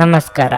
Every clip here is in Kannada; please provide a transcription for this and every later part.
ನಮಸ್ಕಾರ.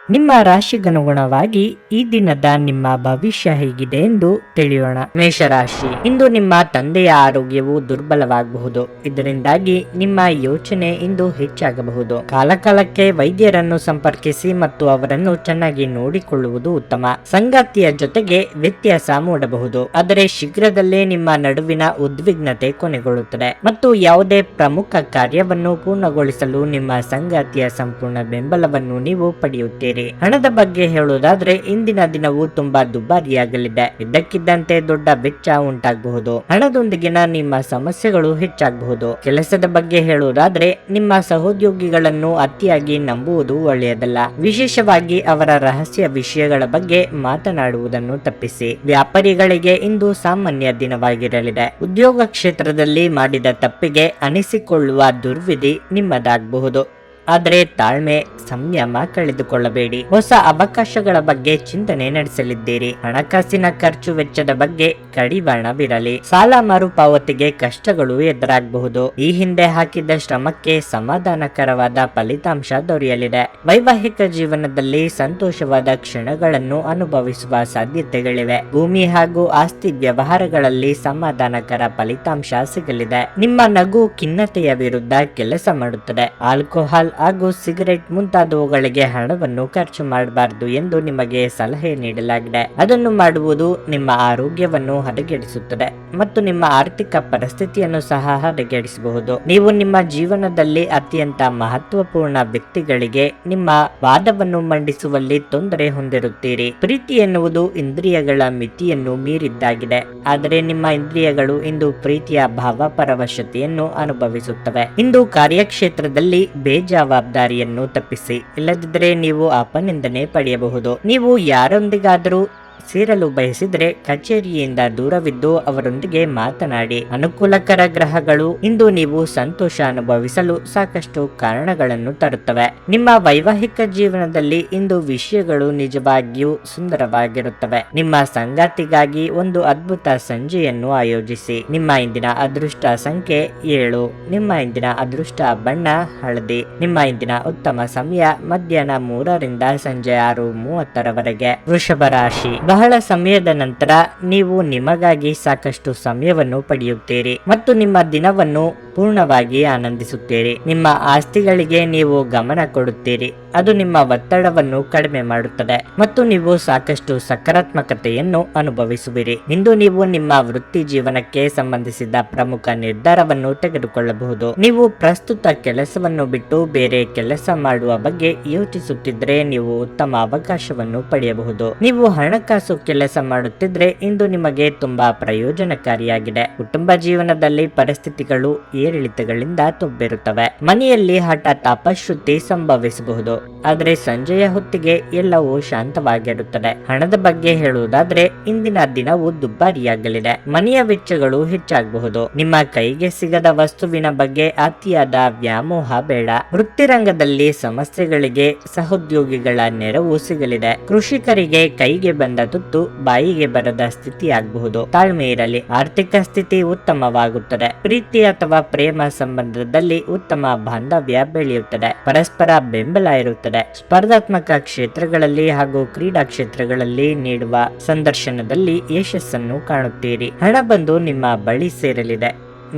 ನಿಮ್ಮ ರಾಶಿಗನುಗುಣವಾಗಿ ಈ ದಿನದ ನಿಮ್ಮ ಭವಿಷ್ಯ ಹೇಗಿದೆ ಎಂದು ತಿಳಿಯೋಣ. ಮೇಷರಾಶಿ, ಇಂದು ನಿಮ್ಮ ತಂದೆಯ ಆರೋಗ್ಯವು ದುರ್ಬಲವಾಗಬಹುದು. ಇದರಿಂದಾಗಿ ನಿಮ್ಮ ಯೋಚನೆ ಇಂದು ಹೆಚ್ಚಾಗಬಹುದು. ಕಾಲಕಾಲಕ್ಕೆ ವೈದ್ಯರನ್ನು ಸಂಪರ್ಕಿಸಿ ಮತ್ತು ಅವರನ್ನು ಚೆನ್ನಾಗಿ ನೋಡಿಕೊಳ್ಳುವುದು ಉತ್ತಮ. ಸಂಗಾತಿಯ ಜೊತೆಗೆ ವ್ಯತ್ಯಾಸ ಮೂಡಬಹುದು, ಆದರೆ ಶೀಘ್ರದಲ್ಲೇ ನಿಮ್ಮ ನಡುವಿನ ಉದ್ವಿಗ್ನತೆ ಕೊನೆಗೊಳ್ಳುತ್ತದೆ ಮತ್ತು ಯಾವುದೇ ಪ್ರಮುಖ ಕಾರ್ಯವನ್ನು ಪೂರ್ಣಗೊಳಿಸಲು ನಿಮ್ಮ ಸಂಗಾತಿಯ ಸಂಪೂರ್ಣ ಬೆಂಬಲವನ್ನು ನೀವು ಪಡೆಯುತ್ತೀರಿ. ಹಣದ ಬಗ್ಗೆ ಹೇಳುವುದಾದ್ರೆ ಇಂದಿನ ದಿನವು ತುಂಬಾ ದುಬಾರಿಯಾಗಲಿದೆ. ಇದ್ದಕ್ಕಿದ್ದಂತೆ ದೊಡ್ಡ ವೆಚ್ಚ ಉಂಟಾಗಬಹುದು. ಹಣದೊಂದಿಗಿನ ನಿಮ್ಮ ಸಮಸ್ಯೆಗಳು ಹೆಚ್ಚಾಗಬಹುದು. ಕೆಲಸದ ಬಗ್ಗೆ ಹೇಳುವುದಾದ್ರೆ ನಿಮ್ಮ ಸಹೋದ್ಯೋಗಿಗಳನ್ನು ಅತಿಯಾಗಿ ನಂಬುವುದು ಒಳ್ಳೆಯದಲ್ಲ. ವಿಶೇಷವಾಗಿ ಅವರ ರಹಸ್ಯ ವಿಷಯಗಳ ಬಗ್ಗೆ ಮಾತನಾಡುವುದನ್ನು ತಪ್ಪಿಸಿ. ವ್ಯಾಪಾರಿಗಳಿಗೆ ಇಂದು ಸಾಮಾನ್ಯ ದಿನವಾಗಿರಲಿದೆ. ಉದ್ಯೋಗ ಕ್ಷೇತ್ರದಲ್ಲಿ ಮಾಡಿದ ತಪ್ಪಿಗೆ ಅನಿಸಿಕೊಳ್ಳುವ ದುರ್ವಿಧಿ ನಿಮ್ಮದಾಗಬಹುದು. ಆದರೆ ತಾಳ್ಮೆ, ಸಂಯಮ ಕಳೆದುಕೊಳ್ಳಬೇಡಿ. ಹೊಸ ಅವಕಾಶಗಳ ಬಗ್ಗೆ ಚಿಂತನೆ ನಡೆಸಲಿದ್ದೀರಿ. ಹಣಕಾಸಿನ ಖರ್ಚು ವೆಚ್ಚದ ಬಗ್ಗೆ ಕಡಿವಾಣವಿರಲಿ. ಸಾಲ ಮರುಪಾವತಿಗೆ ಕಷ್ಟಗಳು ಎದುರಾಗಬಹುದು. ಈ ಹಿಂದೆ ಹಾಕಿದ ಶ್ರಮಕ್ಕೆ ಸಮಾಧಾನಕರವಾದ ಫಲಿತಾಂಶ ದೊರೆಯಲಿದೆ. ವೈವಾಹಿಕ ಜೀವನದಲ್ಲಿ ಸಂತೋಷವಾದ ಕ್ಷಣಗಳನ್ನು ಅನುಭವಿಸುವ ಸಾಧ್ಯತೆಗಳಿವೆ. ಭೂಮಿ ಹಾಗೂ ಆಸ್ತಿ ವ್ಯವಹಾರಗಳಲ್ಲಿ ಸಮಾಧಾನಕರ ಫಲಿತಾಂಶ ಸಿಗಲಿದೆ. ನಿಮ್ಮ ನಗು ಖಿನ್ನತೆಯ ವಿರುದ್ಧ ಕೆಲಸ ಮಾಡುತ್ತದೆ. ಆಲ್ಕೋಹಾಲ್ ಹಾಗೂ ಸಿಗರೆಟ್ ಮುಂತಾದವುಗಳಿಗೆ ಹಣವನ್ನು ಖರ್ಚು ಮಾಡಬಾರದು ಎಂದು ನಿಮಗೆ ಸಲಹೆ ನೀಡಲಾಗಿದೆ. ಅದನ್ನು ಮಾಡುವುದು ನಿಮ್ಮ ಆರೋಗ್ಯವನ್ನು ಹದಗೆಡಿಸುತ್ತದೆ ಮತ್ತು ನಿಮ್ಮ ಆರ್ಥಿಕ ಪರಿಸ್ಥಿತಿಯನ್ನು ಸಹ ಹದಗೆಡಿಸಬಹುದು. ನೀವು ನಿಮ್ಮ ಜೀವನದಲ್ಲಿ ಅತ್ಯಂತ ಮಹತ್ವಪೂರ್ಣ ವ್ಯಕ್ತಿಗಳಿಗೆ ನಿಮ್ಮ ವಾದವನ್ನು ಮಂಡಿಸುವಲ್ಲಿ ತೊಂದರೆ ಹೊಂದಿರುತ್ತೀರಿ. ಪ್ರೀತಿ ಎನ್ನುವುದು ಇಂದ್ರಿಯಗಳ ಮಿತಿಯನ್ನು ಮೀರಿದ್ದಾಗಿದೆ, ಆದರೆ ನಿಮ್ಮ ಇಂದ್ರಿಯಗಳು ಇಂದು ಪ್ರೀತಿಯ ಭಾವಪರವಶತೆಯನ್ನು ಅನುಭವಿಸುತ್ತವೆ. ಇಂದು ಕಾರ್ಯಕ್ಷೇತ್ರದಲ್ಲಿ ಬೇಜವಾಬ್ದಾರಿಯನ್ನು ತಪ್ಪಿಸಿ, ಇಲ್ಲದಿದ್ದರೆ ನೀವು ಅಪನಿಂದನೆ ಪಡೆಯಬಹುದು. ನೀವು ಯಾರೊಂದಿಗಾದರೂ ಸೇರಲು ಬಯಸಿದ್ರೆ ಕಚೇರಿಯಿಂದ ದೂರವಿದ್ದು ಅವರೊಂದಿಗೆ ಮಾತನಾಡಿ. ಅನುಕೂಲಕರ ಗ್ರಹಗಳು ಇಂದು ನೀವು ಸಂತೋಷ ಅನುಭವಿಸಲು ಸಾಕಷ್ಟು ಕಾರಣಗಳನ್ನು ತರುತ್ತವೆ. ನಿಮ್ಮ ವೈವಾಹಿಕ ಜೀವನದಲ್ಲಿ ಇಂದು ವಿಷಯಗಳು ನಿಜವಾಗಿಯೂ ಸುಂದರವಾಗಿರುತ್ತವೆ. ನಿಮ್ಮ ಸಂಗಾತಿಗಾಗಿ ಒಂದು ಅದ್ಭುತ ಸಂಜೆಯನ್ನು ಆಯೋಜಿಸಿ. ನಿಮ್ಮ ಇಂದಿನ ಅದೃಷ್ಟ ಸಂಖ್ಯೆ 7. ನಿಮ್ಮ ಇಂದಿನ ಅದೃಷ್ಟ ಬಣ್ಣ ಹಳದಿ. ನಿಮ್ಮ ಇಂದಿನ ಉತ್ತಮ ಸಮಯ ಮಧ್ಯಾಹ್ನ 3ರಿಂದ ಸಂಜೆ 6:30ರವರೆಗೆ. ವೃಷಭ ರಾಶಿ, ಬಹಳ ಸಮಯದ ನಂತರ ನೀವು ನಿಮಗಾಗಿ ಸಾಕಷ್ಟು ಸಮಯವನ್ನು ಪಡೆಯುತ್ತೀರಿ ಮತ್ತು ನಿಮ್ಮ ದಿನವನ್ನು ಪೂರ್ಣವಾಗಿ ಆನಂದಿಸುತ್ತೀರಿ. ನಿಮ್ಮ ಆಸ್ತಿಗಳಿಗೆ ನೀವು ಗಮನ ಕೊಡುತ್ತೀರಿ. ಅದು ನಿಮ್ಮ ಒತ್ತಡವನ್ನು ಕಡಿಮೆ ಮಾಡುತ್ತದೆ ಮತ್ತು ನೀವು ಸಾಕಷ್ಟು ಸಕಾರಾತ್ಮಕತೆಯನ್ನು ಅನುಭವಿಸುವಿರಿ. ಇಂದು ನೀವು ನಿಮ್ಮ ವೃತ್ತಿ ಜೀವನಕ್ಕೆ ಸಂಬಂಧಿಸಿದ ಪ್ರಮುಖ ನಿರ್ಧಾರವನ್ನು ತೆಗೆದುಕೊಳ್ಳಬಹುದು. ನೀವು ಪ್ರಸ್ತುತ ಕೆಲಸವನ್ನು ಬಿಟ್ಟು ಬೇರೆ ಕೆಲಸ ಮಾಡುವ ಬಗ್ಗೆ ಯೋಚಿಸುತ್ತಿದ್ದರೆ ನೀವು ಉತ್ತಮ ಅವಕಾಶವನ್ನು ಪಡೆಯಬಹುದು. ನೀವು ಹಣಕಾಸು ಕೆಲಸ ಮಾಡುತ್ತಿದ್ರೆ ಇಂದು ನಿಮಗೆ ತುಂಬಾ ಪ್ರಯೋಜನಕಾರಿಯಾಗಿದೆ. ಕುಟುಂಬ ಜೀವನದಲ್ಲಿ ಪರಿಸ್ಥಿತಿಗಳು ಏರಿಳಿತಗಳಿಂದ ತುಂಬಿರುತ್ತವೆ. ಮನೆಯಲ್ಲಿ ಹಠಾತ್ ಅಪಶ್ರುತಿ ಸಂಭವಿಸಬಹುದು, ಆದರೆ ಸಂಜೆಯ ಹೊತ್ತಿಗೆ ಎಲ್ಲವೂ ಶಾಂತವಾಗಿರುತ್ತದೆ. ಹಣದ ಬಗ್ಗೆ ಹೇಳುವುದಾದ್ರೆ ಇಂದಿನ ದಿನವು ದುಬಾರಿಯಾಗಲಿದೆ. ಮನೆಯ ವೆಚ್ಚಗಳು ಹೆಚ್ಚಾಗಬಹುದು. ನಿಮ್ಮ ಕೈಗೆ ಸಿಗದ ವಸ್ತುವಿನ ಬಗ್ಗೆ ಅತಿಯಾದ ವ್ಯಾಮೋಹ ಬೇಡ. ವೃತ್ತಿರಂಗದಲ್ಲಿ ಸಮಸ್ಯೆಗಳಿಗೆ ಸಹೋದ್ಯೋಗಿಗಳ ನೆರವು ಸಿಗಲಿದೆ. ಕೃಷಿಕರಿಗೆ ಕೈಗೆ ಬಂದ ತುತ್ತು ಬಾಯಿಗೆ ಬರದ ಸ್ಥಿತಿ ಆಗಬಹುದು. ತಾಳ್ಮೆ ಇರಲಿ. ಆರ್ಥಿಕ ಸ್ಥಿತಿ ಉತ್ತಮವಾಗುತ್ತದೆ. ಪ್ರೀತಿ ಅಥವಾ ಪ್ರೇಮ ಸಂಬಂಧದಲ್ಲಿ ಉತ್ತಮ ಬಾಂಧವ್ಯ ಬೆಳೆಯುತ್ತದೆ. ಪರಸ್ಪರ ಬೆಂಬಲ ಇರುತ್ತದೆ. ಸ್ಪರ್ಧಾತ್ಮಕ ಕ್ಷೇತ್ರಗಳಲ್ಲಿ ಹಾಗೂ ಕ್ರೀಡಾ ಕ್ಷೇತ್ರಗಳಲ್ಲಿ ನೀಡುವ ಸಂದರ್ಶನದಲ್ಲಿ ಯಶಸ್ಸನ್ನು ಕಾಣುತ್ತೀರಿ. ಹಣ ಬಂದು ನಿಮ್ಮ ಬಳಿ ಸೇರಲಿದೆ.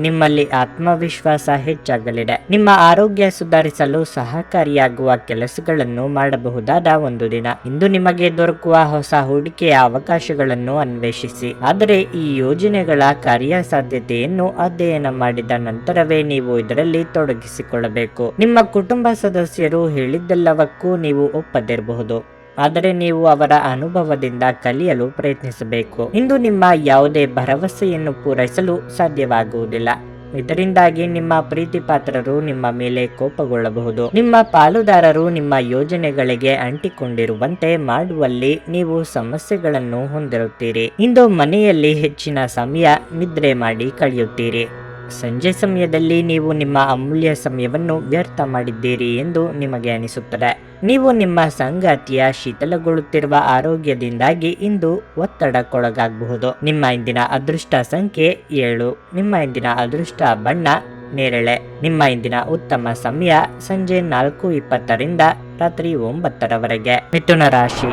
ನಿಮ್ಮಲ್ಲಿ ಆತ್ಮವಿಶ್ವಾಸ ಹೆಚ್ಚಾಗಲಿದೆ. ನಿಮ್ಮ ಆರೋಗ್ಯ ಸುಧಾರಿಸಲು ಸಹಕಾರಿಯಾಗುವ ಕೆಲಸಗಳನ್ನು ಮಾಡಬಹುದಾದ ಒಂದು ದಿನ. ಇಂದು ನಿಮಗೆ ದೊರಕುವ ಹೊಸ ಹೂಡಿಕೆಯ ಅವಕಾಶಗಳನ್ನು ಅನ್ವೇಷಿಸಿ, ಆದರೆ ಈ ಯೋಜನೆಗಳ ಕಾರ್ಯಸಾಧ್ಯತೆಯನ್ನು ಅಧ್ಯಯನ ಮಾಡಿದ ನಂತರವೇ ನೀವು ಇದರಲ್ಲಿ ತೊಡಗಿಸಿಕೊಳ್ಳಬೇಕು. ನಿಮ್ಮ ಕುಟುಂಬ ಸದಸ್ಯರು ಹೇಳಿದ್ದೆಲ್ಲವಕ್ಕೂ ನೀವು ಒಪ್ಪದಿರಬಹುದು, ಆದರೆ ನೀವು ಅವರ ಅನುಭವದಿಂದ ಕಲಿಯಲು ಪ್ರಯತ್ನಿಸಬೇಕು. ಇಂದು ನಿಮ್ಮ ಯಾವುದೇ ಭರವಸೆಯನ್ನು ಪೂರೈಸಲು ಸಾಧ್ಯವಾಗುವುದಿಲ್ಲ. ಇದರಿಂದಾಗಿ ನಿಮ್ಮ ಪ್ರೀತಿ ಪಾತ್ರರು ನಿಮ್ಮ ಮೇಲೆ ಕೋಪಗೊಳ್ಳಬಹುದು. ನಿಮ್ಮ ಪಾಲುದಾರರು ನಿಮ್ಮ ಯೋಜನೆಗಳಿಗೆ ಅಂಟಿಕೊಂಡಿರುವಂತೆ ಮಾಡುವಲ್ಲಿ ನೀವು ಸಮಸ್ಯೆಗಳನ್ನು ಹೊಂದಿರುತ್ತೀರಿ. ಇಂದು ಮನೆಯಲ್ಲಿ ಹೆಚ್ಚಿನ ಸಮಯ ನಿದ್ರೆ ಮಾಡಿ ಕಳೆಯುತ್ತೀರಿ. ಸಂಜೆ ಸಮಯದಲ್ಲಿ ನೀವು ನಿಮ್ಮ ಅಮೂಲ್ಯ ಸಮಯವನ್ನು ವ್ಯರ್ಥ ಮಾಡಿದ್ದೀರಿ ಎಂದು ನಿಮಗೆ ಅನಿಸುತ್ತದೆ. ನೀವು ನಿಮ್ಮ ಸಂಗಾತಿಯ ಶೀತಲಗೊಳ್ಳುತ್ತಿರುವ ಆರೋಗ್ಯದಿಂದಾಗಿ ಇಂದು ಒತ್ತಡಕ್ಕೊಳಗಾಗಬಹುದು. ನಿಮ್ಮ ಇಂದಿನ ಅದೃಷ್ಟ ಸಂಖ್ಯೆ 7. ನಿಮ್ಮ ಇಂದಿನ ಅದೃಷ್ಟ ಬಣ್ಣ ನೇರಳೆ. ನಿಮ್ಮ ಇಂದಿನ ಉತ್ತಮ ಸಮಯ ಸಂಜೆ 4:20ರಿಂದ ರಾತ್ರಿ 9ರವರೆಗೆ. ಮಿಥುನ ರಾಶಿ,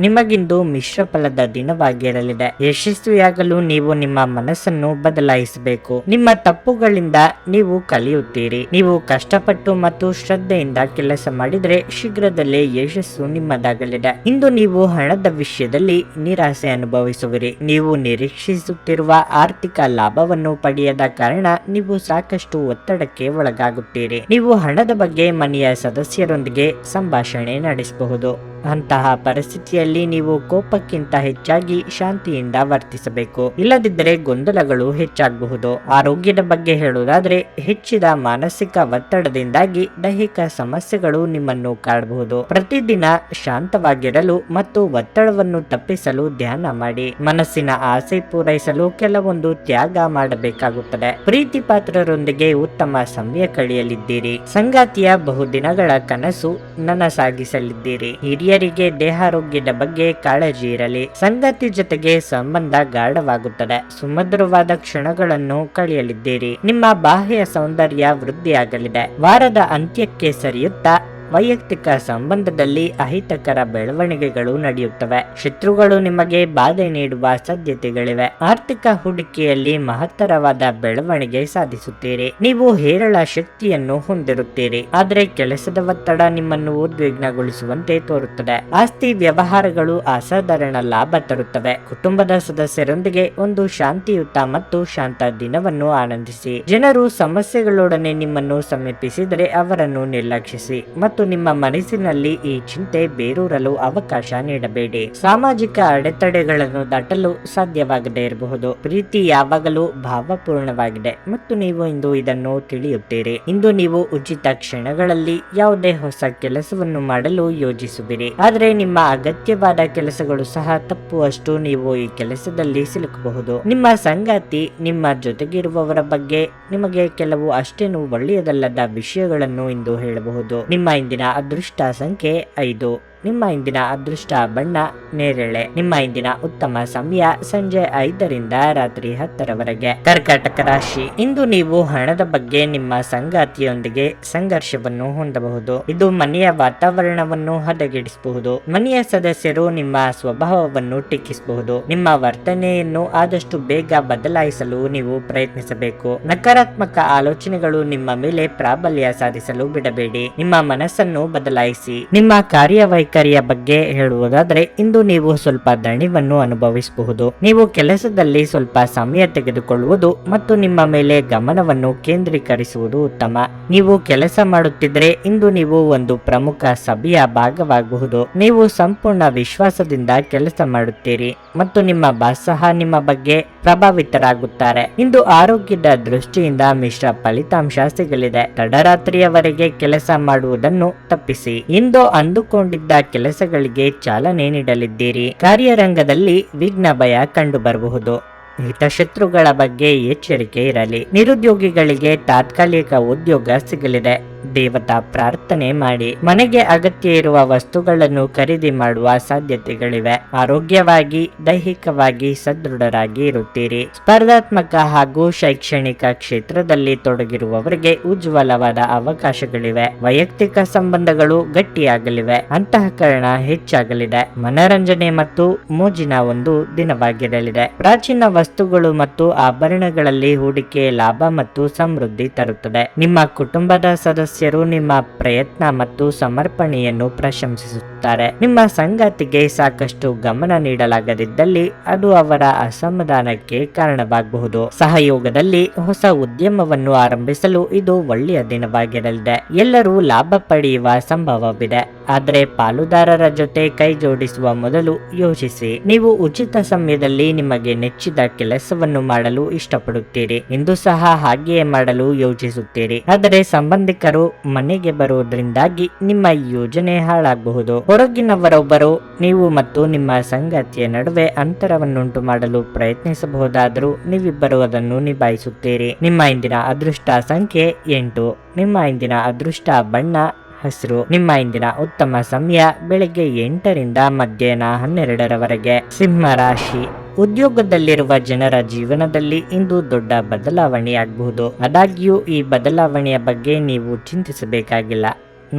ನಿಮಗಿಂದು ಮಿಶ್ರ ಫಲದ ದಿನವಾಗಿರಲಿದೆ. ಯಶಸ್ವಿಯಾಗಲು ನೀವು ನಿಮ್ಮ ಮನಸ್ಸನ್ನು ಬದಲಾಯಿಸಬೇಕು. ನಿಮ್ಮ ತಪ್ಪುಗಳಿಂದ ನೀವು ಕಲಿಯುತ್ತೀರಿ. ನೀವು ಕಷ್ಟಪಟ್ಟು ಮತ್ತು ಶ್ರದ್ಧೆಯಿಂದ ಕೆಲಸ ಮಾಡಿದರೆ ಶೀಘ್ರದಲ್ಲೇ ಯಶಸ್ಸು ನಿಮ್ಮದಾಗಲಿದೆ. ಇಂದು ನೀವು ಹಣದ ವಿಷಯದಲ್ಲಿ ನಿರಾಸೆ ಅನುಭವಿಸುವಿರಿ. ನೀವು ನಿರೀಕ್ಷಿಸುತ್ತಿರುವ ಆರ್ಥಿಕ ಲಾಭವನ್ನು ಪಡೆಯದ ಕಾರಣ ನೀವು ಸಾಕಷ್ಟು ಒತ್ತಡಕ್ಕೆ ಒಳಗಾಗುತ್ತೀರಿ. ನೀವು ಹಣದ ಬಗ್ಗೆ ಮನೆಯ ಸದಸ್ಯರೊಂದಿಗೆ ಸಂಭಾಷಣೆ ನಡೆಸಬಹುದು. ಅಂತಹ ಪರಿಸ್ಥಿತಿಯಲ್ಲಿ ನೀವು ಕೋಪಕ್ಕಿಂತ ಹೆಚ್ಚಾಗಿ ಶಾಂತಿಯಿಂದ ವರ್ತಿಸಬೇಕು. ಇಲ್ಲದಿದ್ದರೆ ಗೊಂದಲಗಳು ಹೆಚ್ಚಾಗಬಹುದು. ಆರೋಗ್ಯದ ಬಗ್ಗೆ ಹೇಳುವುದಾದ್ರೆ, ಹೆಚ್ಚಿದ ಮಾನಸಿಕ ಒತ್ತಡದಿಂದಾಗಿ ದೈಹಿಕ ಸಮಸ್ಯೆಗಳು ನಿಮ್ಮನ್ನು ಕಾಡಬಹುದು. ಪ್ರತಿದಿನ ಶಾಂತವಾಗಿರಲು ಮತ್ತು ಒತ್ತಡವನ್ನು ತಪ್ಪಿಸಲು ಧ್ಯಾನ ಮಾಡಿ. ಮನಸ್ಸಿನ ಆಸೆ ಪೂರೈಸಲು ಕೆಲವೊಂದು ತ್ಯಾಗ ಮಾಡಬೇಕಾಗುತ್ತದೆ. ಪ್ರೀತಿ ಪಾತ್ರರೊಂದಿಗೆ ಉತ್ತಮ ಸಮಯ ಕಳೆಯಲಿದ್ದೀರಿ. ಸಂಗಾತಿಯ ಬಹುದಿನಗಳ ಕನಸು ನನಸಾಗಿಸಲಿದ್ದೀರಿ. ಹಿರಿಯರಿಗೆ ದೇಹಾರೋಗ್ಯದ ಬಗ್ಗೆ ಕಾಳಜಿ ಇರಲಿ. ಸಂಗಾತಿ ಜೊತೆಗೆ ಸಂಬಂಧ ಗಾಢವಾಗುತ್ತದೆ. ಸುಮಧುರವಾದ ಕ್ಷಣಗಳನ್ನು ಕಳೆಯಲಿದ್ದೀರಿ. ನಿಮ್ಮ ಬಾಹ್ಯ ಸೌಂದರ್ಯ ವೃದ್ಧಿಯಾಗಲಿದೆ. ವಾರದ ಅಂತ್ಯಕ್ಕೆ ಸರಿಯುತ್ತಾ ವೈಯಕ್ತಿಕ ಸಂಬಂಧದಲ್ಲಿ ಅಹಿತಕರ ಬೆಳವಣಿಗೆಗಳು ನಡೆಯುತ್ತವೆ. ಶತ್ರುಗಳು ನಿಮಗೆ ಬಾಧೆ ನೀಡುವ ಸಾಧ್ಯತೆಗಳಿವೆ. ಆರ್ಥಿಕ ಹೂಡಿಕೆಯಲ್ಲಿ ಮಹತ್ತರವಾದ ಬೆಳವಣಿಗೆ ಸಾಧಿಸುತ್ತೀರಿ. ನೀವು ಹೇರಳ ಶಕ್ತಿಯನ್ನು ಹೊಂದಿರುತ್ತೀರಿ, ಆದರೆ ಕೆಲಸದ ಒತ್ತಡ ನಿಮ್ಮನ್ನು ಉದ್ವಿಗ್ನಗೊಳಿಸುವಂತೆ ತೋರುತ್ತದೆ. ಆಸ್ತಿ ವ್ಯವಹಾರಗಳು ಅಸಾಧಾರಣ ಲಾಭ ತರುತ್ತವೆ. ಕುಟುಂಬದ ಸದಸ್ಯರೊಂದಿಗೆ ಒಂದು ಶಾಂತಿಯುತ ಮತ್ತು ಶಾಂತ ದಿನವನ್ನು ಆನಂದಿಸಿ. ಜನರು ಸಮಸ್ಯೆಗಳೊಡನೆ ನಿಮ್ಮನ್ನು ಸಮೀಪಿಸಿದರೆ ಅವರನ್ನು ನಿರ್ಲಕ್ಷಿಸಿ ಮತ್ತು ನಿಮ್ಮ ಮನಸ್ಸಿನಲ್ಲಿ ಈ ಚಿಂತೆ ಬೇರೂರಲು ಅವಕಾಶ ನೀಡಬೇಡಿ. ಸಾಮಾಜಿಕ ಅಡೆತಡೆಗಳನ್ನು ದಾಟಲು ಸಾಧ್ಯವಾಗದೇ ಇರಬಹುದು. ಪ್ರೀತಿ ಯಾವಾಗಲೂ ಭಾವಪೂರ್ಣವಾಗಿದೆ ಮತ್ತು ನೀವು ಇಂದು ಇದನ್ನು ತಿಳಿಯುತ್ತೀರಿ. ಇಂದು ನೀವು ಉಚಿತ ಕ್ಷಣಗಳಲ್ಲಿ ಯಾವುದೇ ಹೊಸ ಕೆಲಸವನ್ನು ಮಾಡಲು ಯೋಜಿಸುವಿರಿ, ಆದರೆ ನಿಮ್ಮ ಅಗತ್ಯವಾದ ಕೆಲಸಗಳು ಸಹ ತಪ್ಪುವಷ್ಟು ನೀವು ಈ ಕೆಲಸದಲ್ಲಿ ಸಿಲುಕಬಹುದು. ನಿಮ್ಮ ಸಂಗಾತಿ ನಿಮ್ಮ ಜೊತೆಗಿರುವವರ ಬಗ್ಗೆ ನಿಮಗೆ ಕೆಲವು ಅಷ್ಟೇನು ಒಳ್ಳೆಯದಲ್ಲದ ವಿಷಯಗಳನ್ನು ಇಂದು ಹೇಳಬಹುದು. ನಿಮ್ಮ ಇಂದಿನ ಅದೃಷ್ಟ ಸಂಖ್ಯೆ 5. ನಿಮ್ಮ ಇಂದಿನ ಅದೃಷ್ಟ ಬಣ್ಣ ನೇರಳೆ. ನಿಮ್ಮ ಇಂದಿನ ಉತ್ತಮ ಸಮಯ ಸಂಜೆ 5ರಿಂದ ರಾತ್ರಿ 10ರವರೆಗೆ. ಕರ್ಕಾಟಕ ರಾಶಿ, ಇಂದು ನೀವು ಹಣದ ಬಗ್ಗೆ ನಿಮ್ಮ ಸಂಗಾತಿಯೊಂದಿಗೆ ಸಂಘರ್ಷವನ್ನು ಹೊಂದಬಹುದು. ಇದು ಮನೆಯ ವಾತಾವರಣವನ್ನು ಹದಗೆಡಿಸಬಹುದು. ಮನೆಯ ಸದಸ್ಯರು ನಿಮ್ಮ ಸ್ವಭಾವವನ್ನು ಟೀಕಿಸಬಹುದು. ನಿಮ್ಮ ವರ್ತನೆಯನ್ನು ಆದಷ್ಟು ಬೇಗ ಬದಲಾಯಿಸಲು ನೀವು ಪ್ರಯತ್ನಿಸಬೇಕು. ನಕಾರಾತ್ಮಕ ಆಲೋಚನೆಗಳು ನಿಮ್ಮ ಮೇಲೆ ಪ್ರಾಬಲ್ಯ ಸಾಧಿಸಲು ಬಿಡಬೇಡಿ. ನಿಮ್ಮ ಮನಸ್ಸನ್ನು ಬದಲಾಯಿಸಿ. ನಿಮ್ಮ ಕಾರ್ಯವೈಖರಿಯ ಬಗ್ಗೆ ಹೇಳುವುದಾದರೆ, ಇಂದು ನೀವು ಸ್ವಲ್ಪ ದಣಿವನ್ನು ಅನುಭವಿಸಬಹುದು. ನೀವು ಕೆಲಸದಲ್ಲಿ ಸ್ವಲ್ಪ ಸಮಯ ತೆಗೆದುಕೊಳ್ಳುವುದು ಮತ್ತು ನಿಮ್ಮ ಮೇಲೆ ಗಮನವನ್ನು ಕೇಂದ್ರೀಕರಿಸುವುದು ಉತ್ತಮ. ನೀವು ಕೆಲಸ ಮಾಡುತ್ತಿದ್ದರೆ ಇಂದು ನೀವು ಒಂದು ಪ್ರಮುಖ ಸಭೆಯ ಭಾಗವಾಗಬಹುದು. ನೀವು ಸಂಪೂರ್ಣ ವಿಶ್ವಾಸದಿಂದ ಕೆಲಸ ಮಾಡುತ್ತೀರಿ ಮತ್ತು ನಿಮ್ಮ ಬಾಸ್ ಸಹ ನಿಮ್ಮ ಬಗ್ಗೆ ಪ್ರಭಾವಿತರಾಗುತ್ತಾರೆ. ಇಂದು ಆರೋಗ್ಯದ ದೃಷ್ಟಿಯಿಂದ ಮಿಶ್ರ ಫಲಿತಾಂಶ ಸಿಗಲಿದೆ. ತಡರಾತ್ರಿಯವರೆಗೆ ಕೆಲಸ ಮಾಡುವುದನ್ನು ತಪ್ಪಿಸಿ. ಇಂದು ಅಂದುಕೊಂಡಿದ್ದ ಕೆಲಸಗಳಿಗೆ ಚಾಲನೆ ನೀಡಲಿದ್ದೀರಿ. ಕಾರ್ಯರಂಗದಲ್ಲಿ ವಿಘ್ನ ಭಯ ಕಂಡು ಬರಬಹುದು. ಹಿತಶತ್ರುಗಳ ಬಗ್ಗೆ ಎಚ್ಚರಿಕೆ ಇರಲಿ. ನಿರುದ್ಯೋಗಿಗಳಿಗೆ ತಾತ್ಕಾಲಿಕ ಉದ್ಯೋಗ ಸಿಗಲಿದೆ. ದೇವತಾ ಪ್ರಾರ್ಥನೆ ಮಾಡಿ. ಮನೆಗೆ ಅಗತ್ಯ ಇರುವ ವಸ್ತುಗಳನ್ನು ಖರೀದಿ ಮಾಡುವ ಸಾಧ್ಯತೆಗಳಿವೆ. ಆರೋಗ್ಯವಾಗಿ ದೈಹಿಕವಾಗಿ ಸದೃಢರಾಗಿ ಇರುತ್ತೀರಿ. ಸ್ಪರ್ಧಾತ್ಮಕ ಹಾಗೂ ಶೈಕ್ಷಣಿಕ ಕ್ಷೇತ್ರದಲ್ಲಿ ತೊಡಗಿರುವವರಿಗೆ ಉಜ್ವಲವಾದ ಅವಕಾಶಗಳಿವೆ. ವೈಯಕ್ತಿಕ ಸಂಬಂಧಗಳು ಗಟ್ಟಿಯಾಗಲಿವೆ. ಅಂತಃಕರಣ ಹೆಚ್ಚಾಗಲಿದೆ. ಮನರಂಜನೆ ಮತ್ತು ಮೋಜಿನ ಒಂದು ದಿನವಾಗಿರಲಿದೆ. ಪ್ರಾಚೀನ ವಸ್ತುಗಳು ಮತ್ತು ಆಭರಣಗಳಲ್ಲಿ ಹೂಡಿಕೆ ಲಾಭ ಮತ್ತು ಸಮೃದ್ಧಿ ತರುತ್ತದೆ. ನಿಮ್ಮ ಕುಟುಂಬದ ಸದಸ್ಯರು ನಿಮ್ಮ ಪ್ರಯತ್ನ ಮತ್ತು ಸಮರ್ಪಣೆಯನ್ನು ಪ್ರಶಂಸಿಸುತ್ತಾರೆ. ನಿಮ್ಮ ಸಂಗಾತಿಗೆ ಸಾಕಷ್ಟು ಗಮನ ನೀಡಲಾಗದಿದ್ದಲ್ಲಿ ಅದು ಅವರ ಅಸಮಾಧಾನಕ್ಕೆ ಕಾರಣವಾಗಬಹುದು. ಸಹಯೋಗದಲ್ಲಿ ಹೊಸ ಉದ್ಯಮವನ್ನು ಆರಂಭಿಸಲು ಇದು ಒಳ್ಳೆಯ ದಿನವಾಗಿರಲಿದೆ. ಎಲ್ಲರೂ ಲಾಭ ಪಡೆಯುವ ಸಂಭವವಿದೆ, ಆದರೆ ಪಾಲುದಾರರ ಜೊತೆ ಕೈ ಜೋಡಿಸುವ ಮೊದಲು ಯೋಚಿಸಿ. ನೀವು ಉಚಿತ ಸಮಯದಲ್ಲಿ ನಿಮಗೆ ನೆಚ್ಚಿದ ಕೆಲಸವನ್ನು ಮಾಡಲು ಇಷ್ಟಪಡುತ್ತೀರಿ. ಇಂದು ಸಹ ಹಾಗೆಯೇ ಮಾಡಲು ಯೋಚಿಸುತ್ತೀರಿ, ಆದರೆ ಸಂಬಂಧಿಕರು ಮನೆಗೆ ಬರುವುದರಿಂದಾಗಿ ನಿಮ್ಮ ಯೋಜನೆ ಹಾಳಾಗಬಹುದು. ಹೊರಗಿನವರೊಬ್ಬರು ನೀವು ಮತ್ತು ನಿಮ್ಮ ಸಂಗಾತಿಯ ನಡುವೆ ಅಂತರವನ್ನುಂಟು ಮಾಡಲು ಪ್ರಯತ್ನಿಸಬಹುದಾದರೂ ನೀವಿಬ್ಬರು ಅದನ್ನು ನಿಭಾಯಿಸುತ್ತೀರಿ. ನಿಮ್ಮ ಇಂದಿನ ಅದೃಷ್ಟ ಸಂಖ್ಯೆ 8. ನಿಮ್ಮ ಇಂದಿನ ಅದೃಷ್ಟ ಬಣ್ಣ ಹಸಿರು. ನಿಮ್ಮ ಇಂದಿನ ಉತ್ತಮ ಸಮಯ ಬೆಳಗ್ಗೆ 8ರಿಂದ ಮಧ್ಯಾಹ್ನ 12ರವರೆಗೆ. ಸಿಂಹ ರಾಶಿ, ಉದ್ಯೋಗದಲ್ಲಿರುವ ಜನರ ಜೀವನದಲ್ಲಿ ಇಂದು ದೊಡ್ಡ ಬದಲಾವಣೆಯಾಗಬಹುದು. ಆದಾಗ್ಯೂ ಈ ಬದಲಾವಣೆಯ ಬಗ್ಗೆ ನೀವು ಚಿಂತಿಸಬೇಕಾಗಿಲ್ಲ.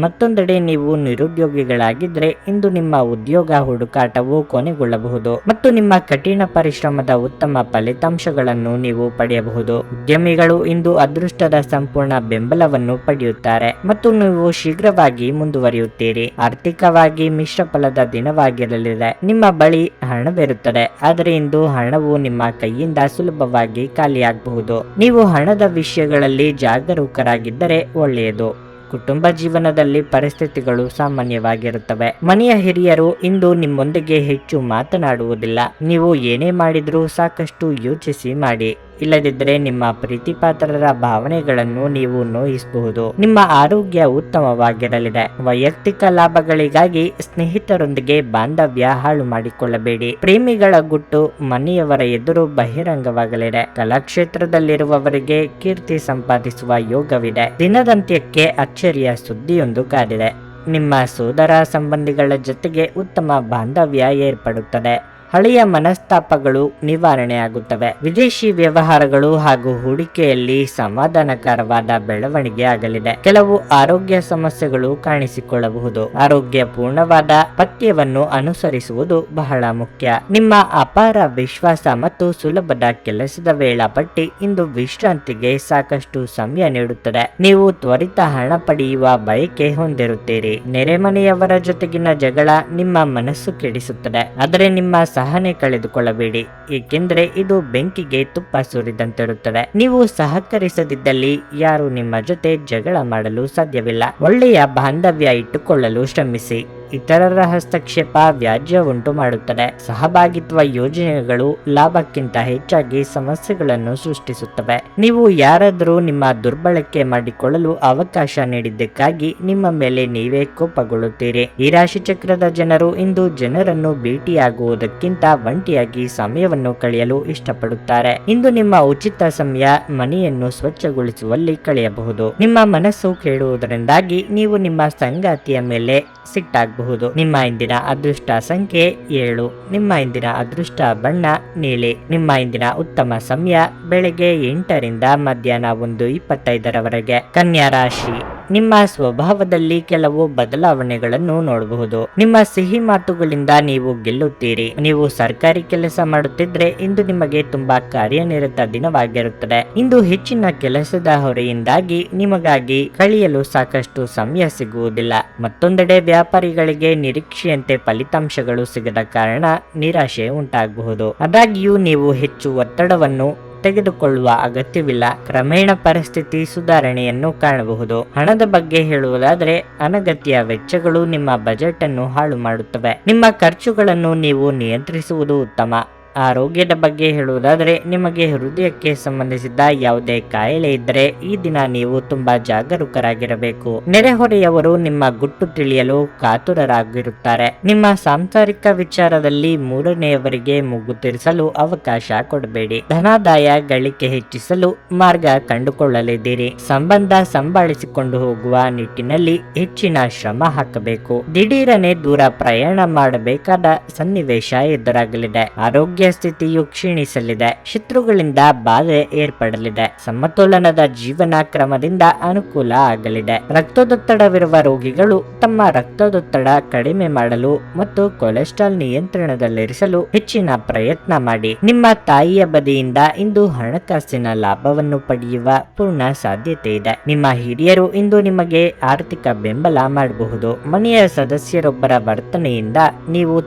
ಮತ್ತೊಂದೆಡೆ ನೀವು ನಿರುದ್ಯೋಗಿಗಳಾಗಿದ್ರೆ ಇಂದು ನಿಮ್ಮ ಉದ್ಯೋಗ ಹುಡುಕಾಟವು ಕೊನೆಗೊಳ್ಳಬಹುದು ಮತ್ತು ನಿಮ್ಮ ಕಠಿಣ ಪರಿಶ್ರಮದ ಉತ್ತಮ ಫಲಿತಾಂಶಗಳನ್ನು ನೀವು ಪಡೆಯಬಹುದು. ಉದ್ಯಮಿಗಳು ಇಂದು ಅದೃಷ್ಟದ ಸಂಪೂರ್ಣ ಬೆಂಬಲವನ್ನು ಪಡೆಯುತ್ತಾರೆ ಮತ್ತು ನೀವು ಶೀಘ್ರವಾಗಿ ಮುಂದುವರಿಯುತ್ತೀರಿ. ಆರ್ಥಿಕವಾಗಿ ಮಿಶ್ರ ಫಲದ ದಿನವಾಗಿರಲಿದೆ. ನಿಮ್ಮ ಬಳಿ ಹಣವಿರುತ್ತದೆ, ಆದರೆ ಇಂದು ಹಣವು ನಿಮ್ಮ ಕೈಯಿಂದ ಸುಲಭವಾಗಿ ಖಾಲಿಯಾಗಬಹುದು. ನೀವು ಹಣದ ವಿಷಯಗಳಲ್ಲಿ ಜಾಗರೂಕರಾಗಿದ್ದರೆ ಒಳ್ಳೆಯದು. ಕುಟುಂಬ ಜೀವನದಲ್ಲಿ ಪರಿಸ್ಥಿತಿಗಳು ಸಾಮಾನ್ಯವಾಗಿರುತ್ತವೆ. ಮನೆಯ ಹಿರಿಯರು ಇಂದು ನಿಮ್ಮೊಂದಿಗೆ ಹೆಚ್ಚು ಮಾತನಾಡುವುದಿಲ್ಲ. ನೀವು ಏನೇ ಮಾಡಿದ್ರೂ ಸಾಕಷ್ಟು ಯೋಚಿಸಿ ಮಾಡಿ, ಇಲ್ಲದಿದ್ದರೆ ನಿಮ್ಮ ಪ್ರೀತಿಪಾತ್ರರ ಭಾವನೆಗಳನ್ನು ನೀವು ನೋಯಿಸಬಹುದು. ನಿಮ್ಮ ಆರೋಗ್ಯ ಉತ್ತಮವಾಗಿರಲಿದೆ. ವೈಯಕ್ತಿಕ ಲಾಭಗಳಿಗಾಗಿ ಸ್ನೇಹಿತರೊಂದಿಗೆ ಬಾಂಧವ್ಯ ಹಾಳು ಮಾಡಿಕೊಳ್ಳಬೇಡಿ. ಪ್ರೇಮಿಗಳ ಗುಟ್ಟು ಮನೆಯವರ ಎದುರು ಬಹಿರಂಗವಾಗಲಿದೆ. ಕಲಾಕ್ಷೇತ್ರದಲ್ಲಿರುವವರಿಗೆ ಕೀರ್ತಿ ಸಂಪಾದಿಸುವ ಯೋಗವಿದೆ. ದಿನದಂತ್ಯಕ್ಕೆ ಅಚ್ಚರಿಯ ಸುದ್ದಿಯೊಂದು ಕಾದಿದೆ. ನಿಮ್ಮ ಸೋದರ ಸಂಬಂಧಿಗಳ ಜೊತೆಗೆ ಉತ್ತಮ ಬಾಂಧವ್ಯ ಏರ್ಪಡುತ್ತದೆ. ಹಳೆಯ ಮನಸ್ತಾಪಗಳು ನಿವಾರಣೆಯಾಗುತ್ತವೆ. ವಿದೇಶಿ ವ್ಯವಹಾರಗಳು ಹಾಗೂ ಹೂಡಿಕೆಯಲ್ಲಿ ಸಮಾಧಾನಕರವಾದ ಬೆಳವಣಿಗೆ ಆಗಲಿದೆ. ಕೆಲವು ಆರೋಗ್ಯ ಸಮಸ್ಯೆಗಳು ಕಾಣಿಸಿಕೊಳ್ಳಬಹುದು. ಆರೋಗ್ಯಪೂರ್ಣವಾದ ಪಥ್ಯವನ್ನು ಅನುಸರಿಸುವುದು ಬಹಳ ಮುಖ್ಯ. ನಿಮ್ಮ ಅಪಾರ ವಿಶ್ವಾಸ ಮತ್ತು ಸುಲಭದ ಕೆಲಸದ ವೇಳಾಪಟ್ಟಿ ಇಂದು ವಿಶ್ರಾಂತಿಗೆ ಸಾಕಷ್ಟು ಸಮಯ ನೀಡುತ್ತದೆ. ನೀವು ತ್ವರಿತ ಹಣ ಪಡೆಯುವ ಬಯಕೆ ಹೊಂದಿರುತ್ತೀರಿ. ನೆರೆಮನೆಯವರ ಜೊತೆಗಿನ ಜಗಳ ನಿಮ್ಮ ಮನಸ್ಸು ಕೆಡಿಸುತ್ತದೆ, ಆದರೆ ನಿಮ್ಮ ಸಹನೆ ಕಳೆದುಕೊಳ್ಳಬೇಡಿ, ಏಕೆಂದರೆ ಇದು ಬೆಂಕಿಗೆ ತುಪ್ಪ ಸುರಿದಂತಿರುತ್ತದೆ. ನೀವು ಸಹಕರಿಸದಿದ್ದಲ್ಲಿ ಯಾರು ನಿಮ್ಮ ಜೊತೆ ಜಗಳ ಮಾಡಲು ಸಾಧ್ಯವಿಲ್ಲ. ಒಳ್ಳೆಯ ಬಾಂಧವ್ಯ ಇಟ್ಟುಕೊಳ್ಳಲು ಶ್ರಮಿಸಿ. ಇತರರ ಹಸ್ತಕ್ಷೇಪ ವ್ಯಾಜ್ಯ ಉಂಟು ಮಾಡುತ್ತದೆ. ಸಹಭಾಗಿತ್ವ ಯೋಜನೆಗಳು ಲಾಭಕ್ಕಿಂತ ಹೆಚ್ಚಾಗಿ ಸಮಸ್ಯೆಗಳನ್ನು ಸೃಷ್ಟಿಸುತ್ತವೆ. ನೀವು ಯಾರಾದರೂ ನಿಮ್ಮ ದುರ್ಬಳಕೆ ಮಾಡಿಕೊಳ್ಳಲು ಅವಕಾಶ ನೀಡಿದ್ದಕ್ಕಾಗಿ ನಿಮ್ಮ ಮೇಲೆ ನೀವೇ ಕೋಪಗೊಳ್ಳುತ್ತೀರಿ. ಈ ರಾಶಿ ಚಕ್ರದ ಜನರು ಇಂದು ಜನರನ್ನು ಭೇಟಿಯಾಗುವುದಕ್ಕಿಂತ ಒಂಟಿಯಾಗಿ ಸಮಯವನ್ನು ಕಳೆಯಲು ಇಷ್ಟಪಡುತ್ತಾರೆ. ಇಂದು ನಿಮ್ಮ ಉಚಿತ ಸಮಯ ಮನೆಯನ್ನು ಸ್ವಚ್ಛಗೊಳಿಸುವಲ್ಲಿ ಕಳೆಯಬಹುದು. ನಿಮ್ಮ ಮನಸ್ಸು ಕೇಳುವುದರಿಂದಾಗಿ ನೀವು ನಿಮ್ಮ ಸಂಗಾತಿಯ ಮೇಲೆ ಸಿಟ್ಟಾಗಬಹುದು. ನಿಮ್ಮ ಇಂದಿನ ಅದೃಷ್ಟ ಸಂಖ್ಯೆ 7. ನಿಮ್ಮ ಇಂದಿನ ಅದೃಷ್ಟ ಬಣ್ಣ ನೀಲಿ. ನಿಮ್ಮ ಇಂದಿನ ಉತ್ತಮ ಸಮಯ ಬೆಳಗ್ಗೆ 8 ರಿಂದ ಮಧ್ಯಾಹ್ನ 1:25 ಕನ್ಯಾ ರಾಶಿ. ನಿಮ್ಮ ಸ್ವಭಾವದಲ್ಲಿ ಕೆಲವು ಬದಲಾವಣೆಗಳನ್ನು ನೋಡಬಹುದು. ನಿಮ್ಮ ಸಿಹಿ ಮಾತುಗಳಿಂದ ನೀವು ಗೆಲ್ಲುತ್ತೀರಿ. ನೀವು ಸರ್ಕಾರಿ ಕೆಲಸ ಮಾಡುತ್ತಿದ್ರೆ ಇಂದು ನಿಮಗೆ ತುಂಬಾ ಕಾರ್ಯನಿರತ ದಿನವಾಗಿರುತ್ತದೆ. ಇಂದು ಹೆಚ್ಚಿನ ಕೆಲಸದ ಹೊರೆಯಿಂದಾಗಿ ನಿಮಗಾಗಿ ಕಳೆಯಲು ಸಾಕಷ್ಟು ಸಮಯ ಸಿಗುವುದಿಲ್ಲ. ಮತ್ತೊಂದೆಡೆ ವ್ಯಾಪಾರಿಗಳಿಗೆ ನಿರೀಕ್ಷೆಯಂತೆ ಫಲಿತಾಂಶಗಳು ಸಿಗದ ಕಾರಣ ನಿರಾಶೆ ಉಂಟಾಗಬಹುದು. ಆದಾಗ್ಯೂ ನೀವು ಹೆಚ್ಚು ಒತ್ತಡವನ್ನು ತೆಗೆದುಕೊಳ್ಳುವ ಅಗತ್ಯವಿಲ್ಲ. ಕ್ರಮೇಣ ಪರಿಸ್ಥಿತಿ ಸುಧಾರಣೆಯನ್ನು ಕಾಣಬಹುದು. ಹಣದ ಬಗ್ಗೆ ಹೇಳುವುದಾದರೆ ಅನಗತ್ಯ ವೆಚ್ಚಗಳು ನಿಮ್ಮ ಬಜೆಟ್ ಅನ್ನು ಹಾಳು ಮಾಡುತ್ತವೆ. ನಿಮ್ಮ ಖರ್ಚುಗಳನ್ನು ನೀವು ನಿಯಂತ್ರಿಸುವುದು ಉತ್ತಮ. ಆರೋಗ್ಯದ ಬಗ್ಗೆ ಹೇಳುವುದಾದರೆ ನಿಮಗೆ ಹೃದಯಕ್ಕೆ ಸಂಬಂಧಿಸಿದ ಯಾವುದೇ ಕಾಯಿಲೆ ಇದ್ದರೆ ಈ ದಿನ ನೀವು ತುಂಬಾ ಜಾಗರೂಕರಾಗಿರಬೇಕು. ನೆರೆಹೊರೆಯವರು ನಿಮ್ಮ ಗುಟ್ಟು ತಿಳಿಯಲು ಕಾತುರರಾಗಿರುತ್ತಾರೆ. ನಿಮ್ಮ ಸಾಂಸಾರಿಕ ವಿಚಾರದಲ್ಲಿ ಮೂರನೆಯವರಿಗೆ ಮುಗ್ಗು ತೀರಿಸಲು ಅವಕಾಶ ಕೊಡಬೇಡಿ. ಧನಾದಾಯ ಗಳಿಕೆ ಹೆಚ್ಚಿಸಲು ಮಾರ್ಗ ಕಂಡುಕೊಳ್ಳಲಿದ್ದೀರಿ. ಸಂಬಂಧ ಸಂಭಾಳಿಸಿಕೊಂಡು ಹೋಗುವ ನಿಟ್ಟಿನಲ್ಲಿ ಹೆಚ್ಚಿನ ಶ್ರಮ ಹಾಕಬೇಕು. ದಿಢೀರನೆ ದೂರ ಪ್ರಯಾಣ ಮಾಡಬೇಕಾದ ಸನ್ನಿವೇಶ ಎದುರಾಗಲಿದೆ. ಆರೋಗ್ಯ ಸ್ಥಿತಿಯು ಕ್ಷೀಣಿಸಲಿದೆ. ಶತ್ರುಗಳಿಂದ ಬಾಧೆ ಏರ್ಪಡಲಿದೆ. ಸಮತೋಲನದ ಜೀವನ ಕ್ರಮದಿಂದ ಅನುಕೂಲ ಆಗಲಿದೆ. ರಕ್ತದೊತ್ತಡವಿರುವ ರೋಗಿಗಳು ತಮ್ಮ ರಕ್ತದೊತ್ತಡ ಕಡಿಮೆ ಮಾಡಲು ಮತ್ತು ಕೊಲೆಸ್ಟ್ರಾಲ್ ನಿಯಂತ್ರಣದಲ್ಲಿರಿಸಲು ಹೆಚ್ಚಿನ ಪ್ರಯತ್ನ ಮಾಡಿ. ನಿಮ್ಮ ತಾಯಿಯ ಬದಿಯಿಂದ ಇಂದು ಹಣಕಾಸಿನ ಲಾಭವನ್ನು ಪಡೆಯುವ ಪೂರ್ಣ ಸಾಧ್ಯತೆ ಇದೆ. ನಿಮ್ಮ ಹಿರಿಯರು ಇಂದು ನಿಮಗೆ ಆರ್ಥಿಕ ಬೆಂಬಲ ಮಾಡಬಹುದು. ಮನೆಯ ಸದಸ್ಯರೊಬ್ಬರ ವರ್ತನೆಯಿಂದ ನೀವು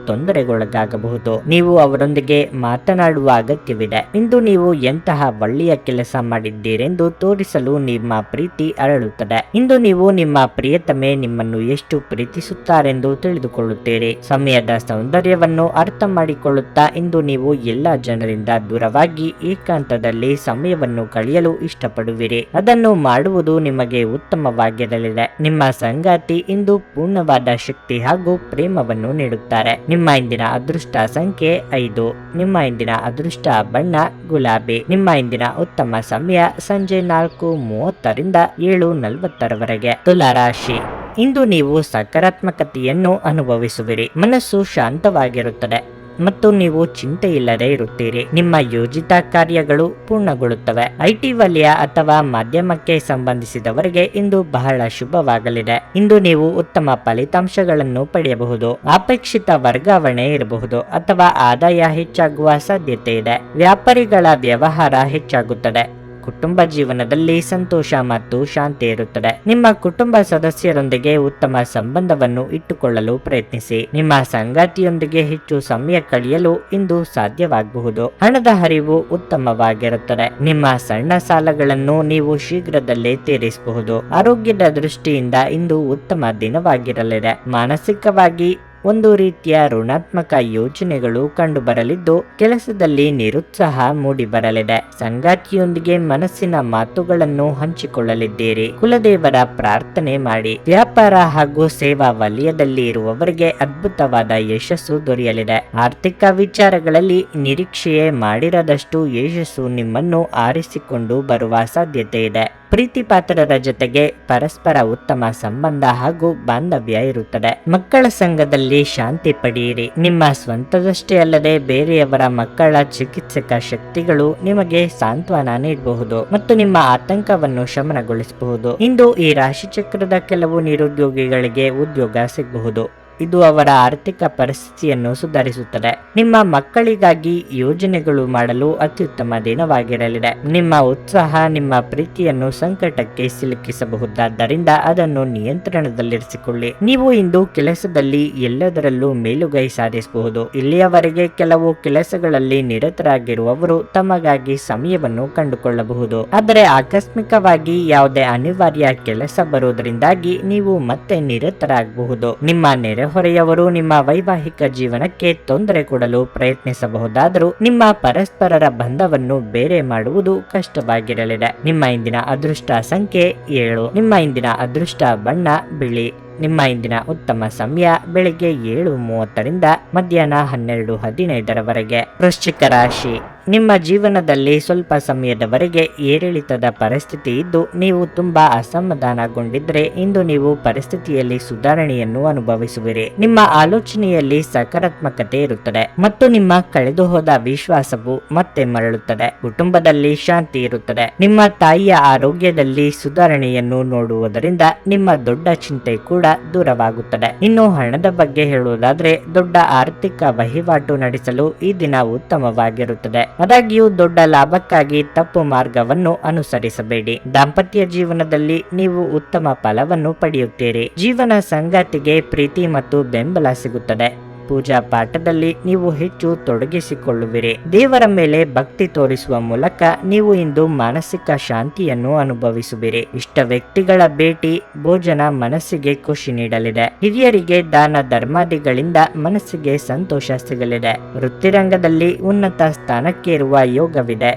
ತೊಂದರೆಗೊಳಗಾಗಬಹುದು. ನೀವು ಅವರೊಂದಿಗೆ ಮಾತನಾಡುವ ಅಗತ್ಯವಿದೆ. ಇಂದು ನೀವು ಎಂತಹ ಒಳ್ಳೆಯ ಕೆಲಸ ಮಾಡಿದ್ದೀರೆಂದು ತೋರಿಸಲು ನಿಮ್ಮ ಪ್ರೀತಿ ಅರಳುತ್ತದೆ. ಇಂದು ನೀವು ನಿಮ್ಮ ಪ್ರಿಯತಮೆ ನಿಮ್ಮನ್ನು ಎಷ್ಟು ಪ್ರೀತಿಸುತ್ತಾರೆಂದು ತಿಳಿದುಕೊಳ್ಳುತ್ತೀರಿ. ಸಮಯದ ಸೌಂದರ್ಯವನ್ನು ಅರ್ಥ ಮಾಡಿಕೊಳ್ಳುತ್ತಾ ಇಂದು ನೀವು ಎಲ್ಲ ಜನರಿಂದ ದೂರವಾಗಿ ಏಕಾಂತದಲ್ಲಿ ಸಮಯವನ್ನು ಕಳೆಯಲು ಇಷ್ಟಪಡುವಿರಿ. ಅದನ್ನು ಮಾಡುವುದು ನಿಮಗೆ ಉತ್ತಮವಾಗಿರಲಿದೆ. ನಿಮ್ಮ ಸಂಗಾತಿ ಇಂದು ಪೂರ್ಣವಾದ ಶಕ್ತಿ ಹಾಗೂ ಪ್ರೇಮವನ್ನು ನೀಡುತ್ತಾರೆ. ನಿಮ್ಮ ಇಂದಿನ ಅದೃಷ್ಟ ಸಂಖ್ಯೆ 5. ನಿಮ್ಮ ಇಂದಿನ ಅದೃಷ್ಟ ಬಣ್ಣ ಗುಲಾಬಿ. ನಿಮ್ಮ ಇಂದಿನ ಉತ್ತಮ ಸಮಯ ಸಂಜೆ 4:30 ರಿಂದ 7:40 ತುಲಾ ರಾಶಿ. ಇಂದು ನೀವು ಸಕಾರಾತ್ಮಕತೆಯನ್ನು ಅನುಭವಿಸುವಿರಿ. ಮನಸ್ಸು ಶಾಂತವಾಗಿರುತ್ತದೆ. ಮತ್ತು ನೀವು ಚಿಂತೆ ಇಲ್ಲದೆ ಇರುತ್ತೀರಿ. ನಿಮ್ಮ ಯೋಜಿತ ಕಾರ್ಯಗಳು ಪೂರ್ಣಗೊಳ್ಳುತ್ತವೆ. ಐಟಿ ವಲಯ ಅಥವಾ ಮಾಧ್ಯಮಕ್ಕೆ ಸಂಬಂಧಿಸಿದವರಿಗೆ ಇಂದು ಬಹಳ ಶುಭವಾಗಲಿದೆ. ಇಂದು ನೀವು ಉತ್ತಮ ಫಲಿತಾಂಶಗಳನ್ನು ಪಡೆಯಬಹುದು. ಅಪೇಕ್ಷಿತ ವರ್ಗಾವಣೆ ಇರಬಹುದು ಅಥವಾ ಆದಾಯ ಹೆಚ್ಚಾಗುವ ಸಾಧ್ಯತೆ ಇದೆ. ವ್ಯಾಪಾರಿಗಳ ವ್ಯವಹಾರ ಹೆಚ್ಚಾಗುತ್ತದೆ. ಕುಟುಂಬ ಜೀವನದಲ್ಲಿ ಸಂತೋಷ ಮತ್ತು ಶಾಂತಿ ಇರುತ್ತದೆ. ನಿಮ್ಮ ಕುಟುಂಬ ಸದಸ್ಯರೊಂದಿಗೆ ಉತ್ತಮ ಸಂಬಂಧವನ್ನು ಇಟ್ಟುಕೊಳ್ಳಲು ಪ್ರಯತ್ನಿಸಿ. ನಿಮ್ಮ ಸಂಗಾತಿಯೊಂದಿಗೆ ಹೆಚ್ಚು ಸಮಯ ಕಳೆಯಲು ಇಂದು ಸಾಧ್ಯವಾಗಬಹುದು. ಹಣದ ಹರಿವು ಉತ್ತಮವಾಗಿರುತ್ತದೆ. ನಿಮ್ಮ ಸಣ್ಣ ಸಾಲಗಳನ್ನು ನೀವು ಶೀಘ್ರದಲ್ಲೇ ತೀರಿಸಬಹುದು. ಆರೋಗ್ಯದ ದೃಷ್ಟಿಯಿಂದ ಇಂದು ಉತ್ತಮ ದಿನವಾಗಿರಲಿದೆ. ಮಾನಸಿಕವಾಗಿ ಒಂದು ರೀತಿಯ ಋಣಾತ್ಮಕ ಯೋಚನೆಗಳು ಕಂಡುಬರಲಿದ್ದು ಕೆಲಸದಲ್ಲಿ ನಿರುತ್ಸಾಹ ಮೂಡಿಬರಲಿದೆ. ಸಂಗಾತಿಯೊಂದಿಗೆ ಮನಸ್ಸಿನ ಮಾತುಗಳನ್ನು ಹಂಚಿಕೊಳ್ಳಲಿದ್ದೀರಿ. ಕುಲದೇವರ ಪ್ರಾರ್ಥನೆ ಮಾಡಿ. ವ್ಯಾಪಾರ ಹಾಗೂ ಸೇವಾ ವಲಯದಲ್ಲಿ ಇರುವವರಿಗೆ ಅದ್ಭುತವಾದ ಯಶಸ್ಸು ದೊರೆಯಲಿದೆ. ಆರ್ಥಿಕ ವಿಚಾರಗಳಲ್ಲಿ ನಿರೀಕ್ಷೆಯೇ ಮಾಡಿರದಷ್ಟು ಯಶಸ್ಸು ನಿಮ್ಮನ್ನು ಆರಿಸಿಕೊಂಡು ಬರುವ ಸಾಧ್ಯತೆ ಇದೆ. ಪ್ರೀತಿ ಪಾತ್ರರ ಜೊತೆಗೆ ಪರಸ್ಪರ ಉತ್ತಮ ಸಂಬಂಧ ಹಾಗೂ ಬಾಂಧವ್ಯ ಇರುತ್ತದೆ. ಮಕ್ಕಳ ಸಂಘದಲ್ಲಿ ಶಾಂತಿ ಪಡೆಯಿರಿ. ನಿಮ್ಮ ಸ್ವಂತದಷ್ಟೇ ಅಲ್ಲದೆ ಬೇರೆಯವರ ಮಕ್ಕಳ ಚಿಕಿತ್ಸಕ ಶಕ್ತಿಗಳು ನಿಮಗೆ ಸಾಂತ್ವನ ನೀಡಬಹುದು ಮತ್ತು ನಿಮ್ಮ ಆತಂಕವನ್ನು ಶಮನಗೊಳಿಸಬಹುದು. ಇಂದು ಈ ರಾಶಿ ಚಕ್ರದ ಕೆಲವು ನಿರುದ್ಯೋಗಿಗಳಿಗೆ ಉದ್ಯೋಗ ಸಿಗಬಹುದು. ಇದು ಅವರ ಆರ್ಥಿಕ ಪರಿಸ್ಥಿತಿಯನ್ನು ಸುಧಾರಿಸುತ್ತದೆ. ನಿಮ್ಮ ಮಕ್ಕಳಿಗಾಗಿ ಯೋಜನೆಗಳು ಮಾಡಲು ಅತ್ಯುತ್ತಮ ದಿನವಾಗಿರಲಿದೆ. ನಿಮ್ಮ ಉತ್ಸಾಹ ನಿಮ್ಮ ಪ್ರೀತಿಯನ್ನು ಸಂಕಟಕ್ಕೆ ಸಿಲುಕಿಸಬಹುದಾದ್ದರಿಂದ ಅದನ್ನು ನಿಯಂತ್ರಣದಲ್ಲಿರಿಸಿಕೊಳ್ಳಿ. ನೀವು ಇಂದು ಕೆಲಸದಲ್ಲಿ ಎಲ್ಲದರಲ್ಲೂ ಮೇಲುಗೈ ಸಾಧಿಸಬಹುದು. ಇಲ್ಲಿಯವರೆಗೆ ಕೆಲವು ಕೆಲಸಗಳಲ್ಲಿ ನಿರತರಾಗಿರುವವರು ತಮಗಾಗಿ ಸಮಯವನ್ನು ಕಂಡುಕೊಳ್ಳಬಹುದು. ಆದರೆ ಆಕಸ್ಮಿಕವಾಗಿ ಯಾವುದೇ ಅನಿವಾರ್ಯ ಕೆಲಸ ಬರುವುದರಿಂದಾಗಿ ನೀವು ಮತ್ತೆ ನಿರತರಾಗಬಹುದು. ನಿಮ್ಮ ಹೊರೆಯವರು ನಿಮ್ಮ ವೈವಾಹಿಕ ಜೀವನಕ್ಕೆ ತೊಂದರೆ ಕೊಡಲು ಪ್ರಯತ್ನಿಸಬಹುದಾದರೂ ನಿಮ್ಮ ಪರಸ್ಪರರ ಬಂಧವನ್ನು ಬೇರೆ ಮಾಡುವುದು ಕಷ್ಟವಾಗಿರಲಿದೆ. ನಿಮ್ಮ ಇಂದಿನ ಅದೃಷ್ಟ ಸಂಖ್ಯೆ 7. ನಿಮ್ಮ ಇಂದಿನ ಅದೃಷ್ಟ ಬಣ್ಣ ಬಿಳಿ. ನಿಮ್ಮ ಇಂದಿನ ಉತ್ತಮ ಸಮಯ ಬೆಳಿಗ್ಗೆ 7:30ರಿಂದ ಮಧ್ಯಾಹ್ನ 12:15 ವೃಶ್ಚಿಕ ರಾಶಿ. ನಿಮ್ಮ ಜೀವನದಲ್ಲಿ ಸ್ವಲ್ಪ ಸಮಯದವರೆಗೆ ಏರಿಳಿತದ ಪರಿಸ್ಥಿತಿ ಇದ್ದು ನೀವು ತುಂಬಾ ಅಸಮಾಧಾನಗೊಂಡಿದ್ರೆ ಇಂದು ನೀವು ಪರಿಸ್ಥಿತಿಯಲ್ಲಿ ಸುಧಾರಣೆಯನ್ನು ಅನುಭವಿಸುವಿರಿ. ನಿಮ್ಮ ಆಲೋಚನೆಯಲ್ಲಿ ಸಕಾರಾತ್ಮಕತೆ ಇರುತ್ತದೆ ಮತ್ತು ನಿಮ್ಮ ಕಳೆದು ಹೋದ ವಿಶ್ವಾಸವು ಮತ್ತೆ ಮರಳುತ್ತದೆ. ಕುಟುಂಬದಲ್ಲಿ ಶಾಂತಿ ಇರುತ್ತದೆ. ನಿಮ್ಮ ತಾಯಿಯ ಆರೋಗ್ಯದಲ್ಲಿ ಸುಧಾರಣೆಯನ್ನು ನೋಡುವುದರಿಂದ ನಿಮ್ಮ ದೊಡ್ಡ ಚಿಂತೆ ಕೂಡ ದೂರವಾಗುತ್ತದೆ. ಇನ್ನು ಹಣದ ಬಗ್ಗೆ ಹೇಳುವುದಾದ್ರೆ ದೊಡ್ಡ ಆರ್ಥಿಕ ವಹಿವಾಟು ನಡೆಸಲು ಈ ದಿನ ಉತ್ತಮವಾಗಿರುತ್ತದೆ. ಆದಾಗ್ಯೂ ದೊಡ್ಡ ಲಾಭಕ್ಕಾಗಿ ತಪ್ಪು ಮಾರ್ಗವನ್ನು ಅನುಸರಿಸಬೇಡಿ. ದಾಂಪತ್ಯ ಜೀವನದಲ್ಲಿ ನೀವು ಉತ್ತಮ ಫಲವನ್ನು ಪಡೆಯುತ್ತೀರಿ. ಜೀವನ ಸಂಗಾತಿಗೆ ಪ್ರೀತಿ ಮತ್ತು ಬೆಂಬಲ ಸಿಗುತ್ತದೆ. ಪೂಜಾ ಪಾಠದಲ್ಲಿ ನೀವು ಹೆಚ್ಚು ತೊಡಗಿಸಿಕೊಳ್ಳುವಿರಿ. ದೇವರ ಮೇಲೆ ಭಕ್ತಿ ತೋರಿಸುವ ಮೂಲಕ ನೀವು ಇಂದು ಮಾನಸಿಕ ಶಾಂತಿಯನ್ನು ಅನುಭವಿಸುವಿರಿ. ಇಷ್ಟ ವ್ಯಕ್ತಿಗಳ ಭೇಟಿ ಭೋಜನ ಮನಸ್ಸಿಗೆ ಖುಷಿ ನೀಡಲಿದೆ. ಹಿರಿಯರಿಗೆ ದಾನ ಧರ್ಮಾದಿಗಳಿಂದ ಮನಸ್ಸಿಗೆ ಸಂತೋಷ ಸಿಗಲಿದೆ. ವೃತ್ತಿರಂಗದಲ್ಲಿ ಉನ್ನತ ಸ್ಥಾನಕ್ಕೆ ಇರುವ ಯೋಗವಿದೆ.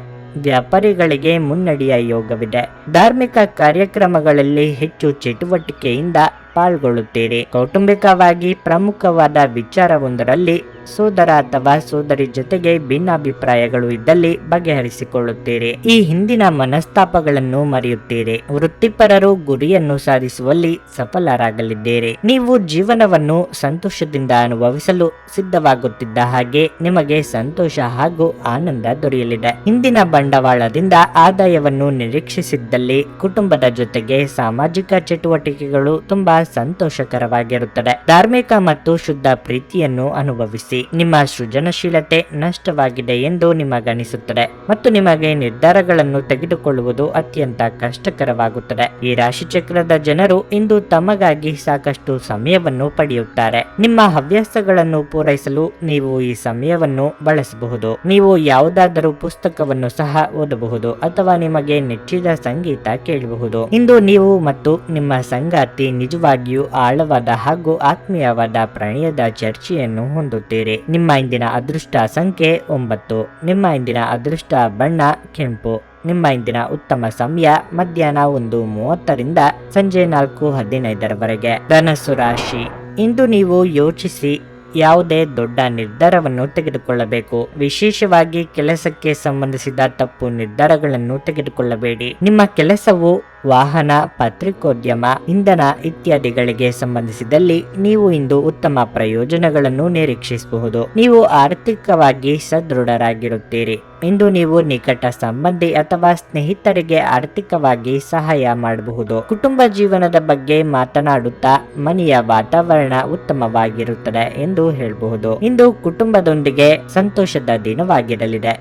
ವ್ಯಾಪಾರಿಗಳಿಗೆ ಮುನ್ನಡೆಯ ಯೋಗವಿದೆ. ಧಾರ್ಮಿಕ ಕಾರ್ಯಕ್ರಮಗಳಲ್ಲಿ ಹೆಚ್ಚು ಚಟುವಟಿಕೆಯಿಂದ ಪಾಲ್ಗೊಳ್ಳುತ್ತೀರಿ. ಕೌಟುಂಬಿಕವಾಗಿ ಪ್ರಮುಖವಾದ ವಿಚಾರವೊಂದರಲ್ಲಿ ಸೋದರ ಅಥವಾ ಸೋದರಿ ಜೊತೆಗೆ ಭಿನ್ನಾಭಿಪ್ರಾಯಗಳು ಇದ್ದಲ್ಲಿ ಬಗೆಹರಿಸಿಕೊಳ್ಳುತ್ತೀರಿ. ಈ ಹಿಂದಿನ ಮನಸ್ತಾಪಗಳನ್ನು ಮರೆಯುತ್ತೀರಿ. ವೃತ್ತಿಪರರು ಗುರಿಯನ್ನು ಸಾಧಿಸುವಲ್ಲಿ ಸಫಲರಾಗಲಿದ್ದೀರಿ. ನೀವು ಜೀವನವನ್ನು ಸಂತೋಷದಿಂದ ಅನುಭವಿಸಲು ಸಿದ್ಧವಾಗುತ್ತಿದ್ದ ಹಾಗೆ ನಿಮಗೆ ಸಂತೋಷ ಹಾಗೂ ಆನಂದ ದೊರೆಯಲಿದೆ. ಹಿಂದಿನ ಬಂಡವಾಳದಿಂದ ಆದಾಯವನ್ನು ನಿರೀಕ್ಷಿಸಿದ್ದಲ್ಲಿ ಕುಟುಂಬದ ಜೊತೆಗೆ ಸಾಮಾಜಿಕ ಚಟುವಟಿಕೆಗಳು ತುಂಬಾ ಸಂತೋಷಕರವಾಗಿರುತ್ತದೆ. ಧಾರ್ಮಿಕ ಮತ್ತು ಶುದ್ಧ ಪ್ರೀತಿಯನ್ನು ಅನುಭವಿಸಿ. ನಿಮ್ಮ ಸೃಜನಶೀಲತೆ ನಷ್ಟವಾಗಿದೆ ಎಂದು ನಿಮಗನಿಸುತ್ತದೆ ಮತ್ತು ನಿಮಗೆ ನಿರ್ಧಾರಗಳನ್ನು ತೆಗೆದುಕೊಳ್ಳುವುದು ಅತ್ಯಂತ ಕಷ್ಟಕರವಾಗುತ್ತದೆ. ಈ ರಾಶಿಚಕ್ರದ ಜನರು ಇಂದು ತಮಗಾಗಿ ಸಾಕಷ್ಟು ಸಮಯವನ್ನು ಪಡೆಯುತ್ತಾರೆ. ನಿಮ್ಮ ಹವ್ಯಾಸಗಳನ್ನು ಪೂರೈಸಲು ನೀವು ಈ ಸಮಯವನ್ನು ಬಳಸಬಹುದು. ನೀವು ಯಾವುದಾದರೂ ಪುಸ್ತಕವನ್ನು ಸಹ ಓದಬಹುದು ಅಥವಾ ನಿಮಗೆ ನೆಚ್ಚಿದ ಸಂಗೀತ ಕೇಳಬಹುದು. ಇಂದು ನೀವು ಮತ್ತು ನಿಮ್ಮ ಸಂಗಾತಿ ನಿಜವಾಗಿಯೂ ಆಳವಾದ ಹಾಗೂ ಆತ್ಮೀಯವಾದ ಪ್ರಣಯದ ಚರ್ಚೆಯನ್ನು ಹೊಂದುತ್ತೀರಿ. ನಿಮ್ಮ ಇಂದಿನ ಅದೃಷ್ಟ ಸಂಖ್ಯೆ 9. ನಿಮ್ಮ ಇಂದಿನ ಅದೃಷ್ಟ ಬಣ್ಣ ಕೆಂಪು. ನಿಮ್ಮ ಇಂದಿನ ಉತ್ತಮ ಸಮಯ ಮಧ್ಯಾಹ್ನ 1:30ರಿಂದ ಸಂಜೆ 4:15 ಧನಸ್ಸು ರಾಶಿ. ಇಂದು ನೀವು ಯೋಚಿಸಿ ಯಾವುದೇ ದೊಡ್ಡ ನಿರ್ಧಾರವನ್ನು ತೆಗೆದುಕೊಳ್ಳಬೇಕು. ವಿಶೇಷವಾಗಿ ಕೆಲಸಕ್ಕೆ ಸಂಬಂಧಿಸಿದ ತಪ್ಪು ನಿರ್ಧಾರಗಳನ್ನು ತೆಗೆದುಕೊಳ್ಳಬೇಡಿ. ನಿಮ್ಮ ಕೆಲಸವು ವಾಹನ, ಪತ್ರಿಕೋದ್ಯಮ, ಇಂಧನ ಇತ್ಯಾದಿಗಳಿಗೆ ಸಂಬಂಧಿಸಿದಲ್ಲಿ ನೀವು ಇಂದು ಉತ್ತಮ ಪ್ರಯೋಜನಗಳನ್ನು ನಿರೀಕ್ಷಿಸಬಹುದು. ನೀವು ಆರ್ಥಿಕವಾಗಿ ಸದೃಢರಾಗಿರುತ್ತೀರಿ. ಇಂದು ನೀವು ನಿಕಟ ಸಂಬಂಧಿ ಅಥವಾ ಸ್ನೇಹಿತರಿಗೆ ಆರ್ಥಿಕವಾಗಿ ಸಹಾಯ ಮಾಡಬಹುದು. ಕುಟುಂಬ ಜೀವನದ ಬಗ್ಗೆ ಮಾತನಾಡುತ್ತಾ ಮನೆಯ ವಾತಾವರಣ ಉತ್ತಮವಾಗಿರುತ್ತದೆ ಎಂದು ಹೇಳಬಹುದು. ಇಂದು ಕುಟುಂಬದೊಂದಿಗೆ ಸಂತೋಷದ ದಿನವಾಗಿರಲಿದೆ.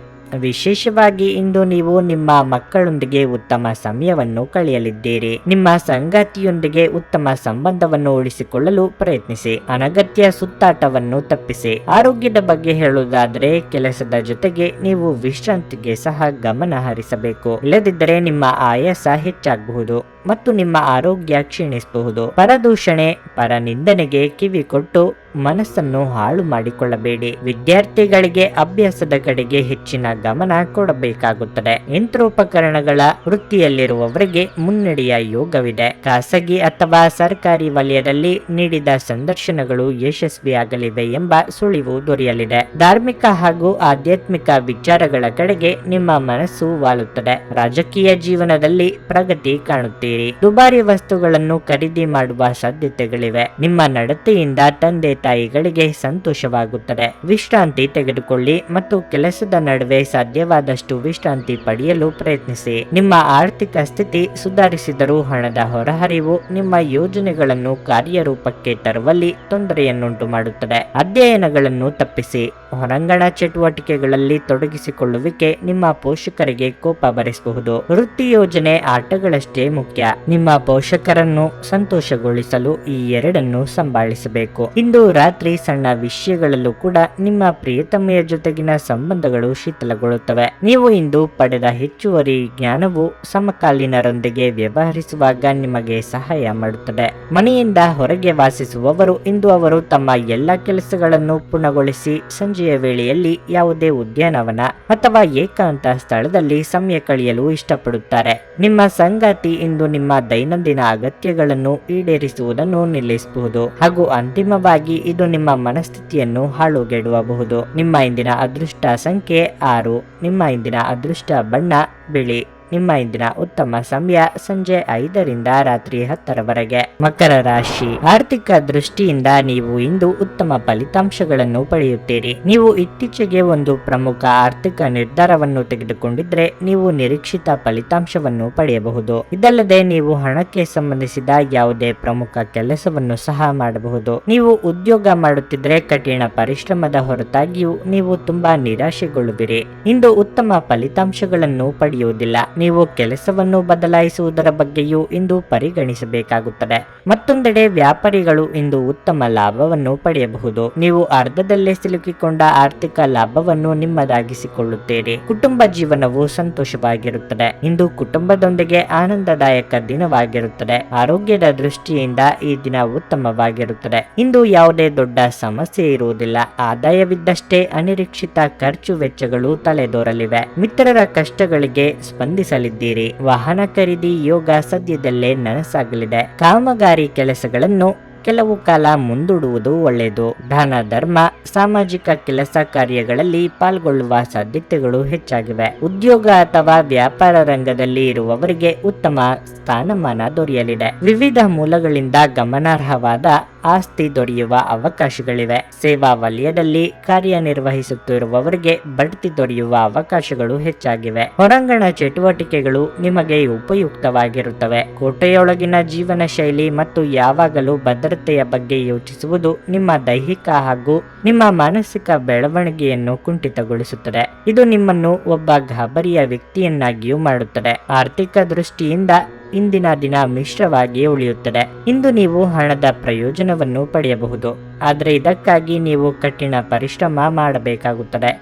ವಿಶೇಷವಾಗಿ ಇಂದು ನೀವು ನಿಮ್ಮ ಮಕ್ಕಳೊಂದಿಗೆ ಉತ್ತಮ ಸಮಯವನ್ನು ಕಳೆಯಲಿದ್ದೀರಿ. ನಿಮ್ಮ ಸಂಗಾತಿಯೊಂದಿಗೆ ಉತ್ತಮ ಸಂಬಂಧವನ್ನು ಉಳಿಸಿಕೊಳ್ಳಲು ಪ್ರಯತ್ನಿಸಿ. ಅನಗತ್ಯ ಸುತ್ತಾಟವನ್ನು ತಪ್ಪಿಸಿ. ಆರೋಗ್ಯದ ಬಗ್ಗೆ ಹೇಳುವುದಾದರೆ ಕೆಲಸದ ಜೊತೆಗೆ ನೀವು ವಿಶ್ರಾಂತಿಗೆ ಸಹ ಗಮನ ಹರಿಸಬೇಕು. ಇಲ್ಲದಿದ್ದರೆ ನಿಮ್ಮ ಆಯಾಸ ಹೆಚ್ಚಾಗಬಹುದು ಮತ್ತು ನಿಮ್ಮ ಆರೋಗ್ಯ ಕ್ಷೀಣಿಸಬಹುದು. ಪರದೂಷಣೆ, ಪರನಿಂದನೆಗೆ ಕಿವಿ ಕೊಟ್ಟು ಮನಸ್ಸನ್ನು ಹಾಳು ಮಾಡಿಕೊಳ್ಳಬೇಡಿ. ವಿದ್ಯಾರ್ಥಿಗಳಿಗೆ ಅಭ್ಯಾಸದ ಕಡೆಗೆ ಹೆಚ್ಚಿನ ಗಮನ ಕೊಡಬೇಕಾಗುತ್ತದೆ. ಯಂತ್ರೋಪಕರಣಗಳ ವೃತ್ತಿಯಲ್ಲಿರುವವರಿಗೆ ಮುನ್ನಡೆಯ ಯೋಗವಿದೆ. ಖಾಸಗಿ ಅಥವಾ ಸರ್ಕಾರಿ ವಲಯದಲ್ಲಿ ನೀಡಿದ ಸಂದರ್ಶನಗಳು ಯಶಸ್ವಿಯಾಗಲಿವೆ ಎಂಬ ಸುಳಿವು ದೊರೆಯಲಿದೆ. ಧಾರ್ಮಿಕ ಹಾಗೂ ಆಧ್ಯಾತ್ಮಿಕ ವಿಚಾರಗಳ ಕಡೆಗೆ ನಿಮ್ಮ ಮನಸ್ಸು ವಾಲುತ್ತದೆ. ರಾಜಕೀಯ ಜೀವನದಲ್ಲಿ ಪ್ರಗತಿ ಕಾಣುತ್ತೀರಿ. ದುಬಾರಿ ವಸ್ತುಗಳನ್ನು ಖರೀದಿ ಮಾಡುವ ಸಾಧ್ಯತೆಗಳಿವೆ. ನಿಮ್ಮ ನಡತೆಯಿಂದ ತಂದೆ ತಾಯಿಗಳಿಗೆ ಸಂತೋಷವಾಗುತ್ತದೆ. ವಿಶ್ರಾಂತಿ ತೆಗೆದುಕೊಳ್ಳಿ ಮತ್ತು ಕೆಲಸದ ನಡುವೆ ಸಾಧ್ಯವಾದಷ್ಟು ವಿಶ್ರಾಂತಿ ಪಡೆಯಲು ಪ್ರಯತ್ನಿಸಿ. ನಿಮ್ಮ ಆರ್ಥಿಕ ಸ್ಥಿತಿ ಸುಧಾರಿಸಿದರೂ ಹಣದ ಹೊರಹರಿವು ನಿಮ್ಮ ಯೋಜನೆಗಳನ್ನು ಕಾರ್ಯರೂಪಕ್ಕೆ ತರುವಲ್ಲಿ ತೊಂದರೆಯನ್ನುಂಟು ಮಾಡುತ್ತದೆ. ಅಧ್ಯಯನಗಳನ್ನು ತಪ್ಪಿಸಿ. ಹೊರಾಂಗಣ ಚಟುವಟಿಕೆಗಳಲ್ಲಿ ತೊಡಗಿಸಿಕೊಳ್ಳುವಿಕೆ ನಿಮ್ಮ ಪೋಷಕರಿಗೆ ಕೋಪ ಬರಿಸಬಹುದು. ವೃತ್ತಿ ಯೋಜನೆ ಆಟಗಳಷ್ಟೇ ಮುಖ್ಯ. ನಿಮ್ಮ ಪೋಷಕರನ್ನು ಸಂತೋಷಗೊಳಿಸಲು ಈ ಎರಡನ್ನು ಸಂಭಾಳಿಸಬೇಕು. ಇಂದು ರಾತ್ರಿ ಸಣ್ಣ ವಿಷಯಗಳಲ್ಲೂ ಕೂಡ ನಿಮ್ಮ ಪ್ರಿಯತಮೆಯ ಜೊತೆಗಿನ ಸಂಬಂಧಗಳು ಶಿಥಿಲಗೊಳ್ಳುತ್ತವೆ. ನೀವು ಇಂದು ಪಡೆದ ಹೆಚ್ಚುವರಿ ಜ್ಞಾನವು ಸಮಕಾಲೀನರೊಂದಿಗೆ ವ್ಯವಹರಿಸುವಾಗ ನಿಮಗೆ ಸಹಾಯ ಮಾಡುತ್ತದೆ. ಮನೆಯಿಂದ ಹೊರಗೆ ವಾಸಿಸುವವರು ಇಂದು ಅವರು ತಮ್ಮ ಎಲ್ಲ ಕೆಲಸಗಳನ್ನು ಪೂರ್ಣಗೊಳಿಸಿ ಸಂಜೆಯ ವೇಳೆಯಲ್ಲಿ ಯಾವುದೇ ಉದ್ಯಾನವನ ಅಥವಾ ಏಕಾಂತ ಸ್ಥಳದಲ್ಲಿ ಸಮಯ ಕಳೆಯಲು ಇಷ್ಟಪಡುತ್ತಾರೆ. ನಿಮ್ಮ ಸಂಗಾತಿ ಇಂದು ನಿಮ್ಮ ದೈನಂದಿನ ಅಗತ್ಯಗಳನ್ನು ಈಡೇರಿಸುವುದನ್ನು ನಿಲ್ಲಿಸಬಹುದು ಹಾಗೂ ಅಂತಿಮವಾಗಿ ಇದು ನಿಮ್ಮ ಮನಸ್ಥಿತಿಯನ್ನು ಹಾಳುಗೆಡುವಬಹುದು. ನಿಮ್ಮ ಇಂದಿನ ಅದೃಷ್ಟ ಸಂಖ್ಯೆ 6. ನಿಮ್ಮ ಇಂದಿನ ಅದೃಷ್ಟ ಬಣ್ಣ ಬಿಳಿ. ನಿಮ್ಮ ಇಂದಿನ ಉತ್ತಮ ಸಮಯ ಸಂಜೆ 5ರಿಂದ ರಾತ್ರಿ 10ರವರೆಗೆ. ಮಕರ ರಾಶಿ. ಆರ್ಥಿಕ ದೃಷ್ಟಿಯಿಂದ ನೀವು ಇಂದು ಉತ್ತಮ ಫಲಿತಾಂಶಗಳನ್ನು ಪಡೆಯುತ್ತೀರಿ. ನೀವು ಇತ್ತೀಚೆಗೆ ಒಂದು ಪ್ರಮುಖ ಆರ್ಥಿಕ ನಿರ್ಧಾರವನ್ನು ತೆಗೆದುಕೊಂಡಿದ್ರೆ ನೀವು ನಿರೀಕ್ಷಿತ ಫಲಿತಾಂಶವನ್ನು ಪಡೆಯಬಹುದು. ಇದಲ್ಲದೆ ನೀವು ಹಣಕ್ಕೆ ಸಂಬಂಧಿಸಿದ ಯಾವುದೇ ಪ್ರಮುಖ ಕೆಲಸವನ್ನು ಸಹ ಮಾಡಬಹುದು. ನೀವು ಉದ್ಯೋಗ ಮಾಡುತ್ತಿದ್ರೆ ಕಠಿಣ ಪರಿಶ್ರಮದ ಹೊರತಾಗಿಯೂ ನೀವು ತುಂಬಾ ನಿರಾಶೆಗೊಳ್ಳುವಿರಿ. ಇಂದು ಉತ್ತಮ ಫಲಿತಾಂಶಗಳನ್ನು ಪಡೆಯುವುದಿಲ್ಲ. ನೀವು ಕೆಲಸವನ್ನು ಬದಲಾಯಿಸುವುದರ ಬಗ್ಗೆಯೂ ಇಂದು ಪರಿಗಣಿಸಬೇಕಾಗುತ್ತದೆ. ಮತ್ತೊಂದೆಡೆ ವ್ಯಾಪಾರಿಗಳು ಇಂದು ಉತ್ತಮ ಲಾಭವನ್ನು ಪಡೆಯಬಹುದು. ನೀವು ಅರ್ಧದಲ್ಲೇ ಸಿಲುಕಿಕೊಂಡ ಆರ್ಥಿಕ ಲಾಭವನ್ನು ನಿಮ್ಮದಾಗಿಸಿಕೊಳ್ಳುತ್ತೀರಿ. ಕುಟುಂಬ ಜೀವನವು ಸಂತೋಷವಾಗಿರುತ್ತದೆ. ಇಂದು ಕುಟುಂಬದೊಂದಿಗೆ ಆನಂದದಾಯಕ ದಿನವಾಗಿರುತ್ತದೆ. ಆರೋಗ್ಯದ ದೃಷ್ಟಿಯಿಂದ ಈ ದಿನ ಉತ್ತಮವಾಗಿರುತ್ತದೆ. ಇಂದು ಯಾವುದೇ ದೊಡ್ಡ ಸಮಸ್ಯೆ ಇರುವುದಿಲ್ಲ. ಆದಾಯವಿದ್ದಷ್ಟೇ ಅನಿರೀಕ್ಷಿತ ಖರ್ಚು ವೆಚ್ಚಗಳು ತಲೆದೋರಲಿವೆ. ಮಿತ್ರರ ಕಷ್ಟಗಳಿಗೆ ಸ್ಪಂದಿಸಲಿದ್ದೀರಿ. ವಾಹನ ಖರೀದಿ ಯೋಗ ಸದ್ಯದಲ್ಲೇ ನನಸಾಗಲಿದೆ. ಕಾಮಗಾರಿ ಕೆಲಸಗಳನ್ನು ಕೆಲವು ಕಾಲ ಮುಂದೂಡುವುದು ಒಳ್ಳೆಯದು. ದಾನ ಧರ್ಮ, ಸಾಮಾಜಿಕ ಕೆಲಸ ಕಾರ್ಯಗಳಲ್ಲಿ ಪಾಲ್ಗೊಳ್ಳುವ ಸಾಧ್ಯತೆಗಳು ಹೆಚ್ಚಾಗಿವೆ. ಉದ್ಯೋಗ ಅಥವಾ ವ್ಯಾಪಾರ ರಂಗದಲ್ಲಿ ಇರುವವರಿಗೆ ಉತ್ತಮ ಸ್ಥಾನಮಾನ ದೊರೆಯಲಿದೆ. ವಿವಿಧ ಮೂಲಗಳಿಂದ ಗಮನಾರ್ಹವಾದ ಆಸ್ತಿ ದೊರೆಯುವ ಅವಕಾಶಗಳಿವೆ. ಸೇವಾ ವಲಯದಲ್ಲಿ ಕಾರ್ಯನಿರ್ವಹಿಸುತ್ತಿರುವವರಿಗೆ ಬಡ್ತಿ ದೊರೆಯುವ ಅವಕಾಶಗಳು ಹೆಚ್ಚಾಗಿವೆ. ಹೊರಾಂಗಣ ಚಟುವಟಿಕೆಗಳು ನಿಮಗೆ ಉಪಯುಕ್ತವಾಗಿರುತ್ತವೆ. ಕೋಟೆಯೊಳಗಿನ ಜೀವನ ಶೈಲಿ ಮತ್ತು ಯಾವಾಗಲೂ ಭದ್ರತೆಯ ಬಗ್ಗೆ ಯೋಚಿಸುವುದು ನಿಮ್ಮ ದೈಹಿಕ ಹಾಗೂ ನಿಮ್ಮ ಮಾನಸಿಕ ಬೆಳವಣಿಗೆಯನ್ನು ಕುಂಠಿತಗೊಳಿಸುತ್ತದೆ. ಇದು ನಿಮ್ಮನ್ನು ಒಬ್ಬ ಗಾಬರಿಯ ವ್ಯಕ್ತಿಯನ್ನಾಗಿಯೂ ಮಾಡುತ್ತದೆ. ಆರ್ಥಿಕ ದೃಷ್ಟಿಯಿಂದ ಇಂದಿನ ದಿನ ಮಿಶ್ರವಾಗಿ ಉಳಿಯುತ್ತದೆ. ಇಂದು ನೀವು ಹಣದ ಪ್ರಯೋಜನವನ್ನು ಪಡೆಯಬಹುದು, ಆದರೆ ಇದಕ್ಕಾಗಿ ನೀವು ಕಠಿಣ ಪರಿಶ್ರಮ ಮಾಡಬೇಕಾಗುತ್ತದೆ.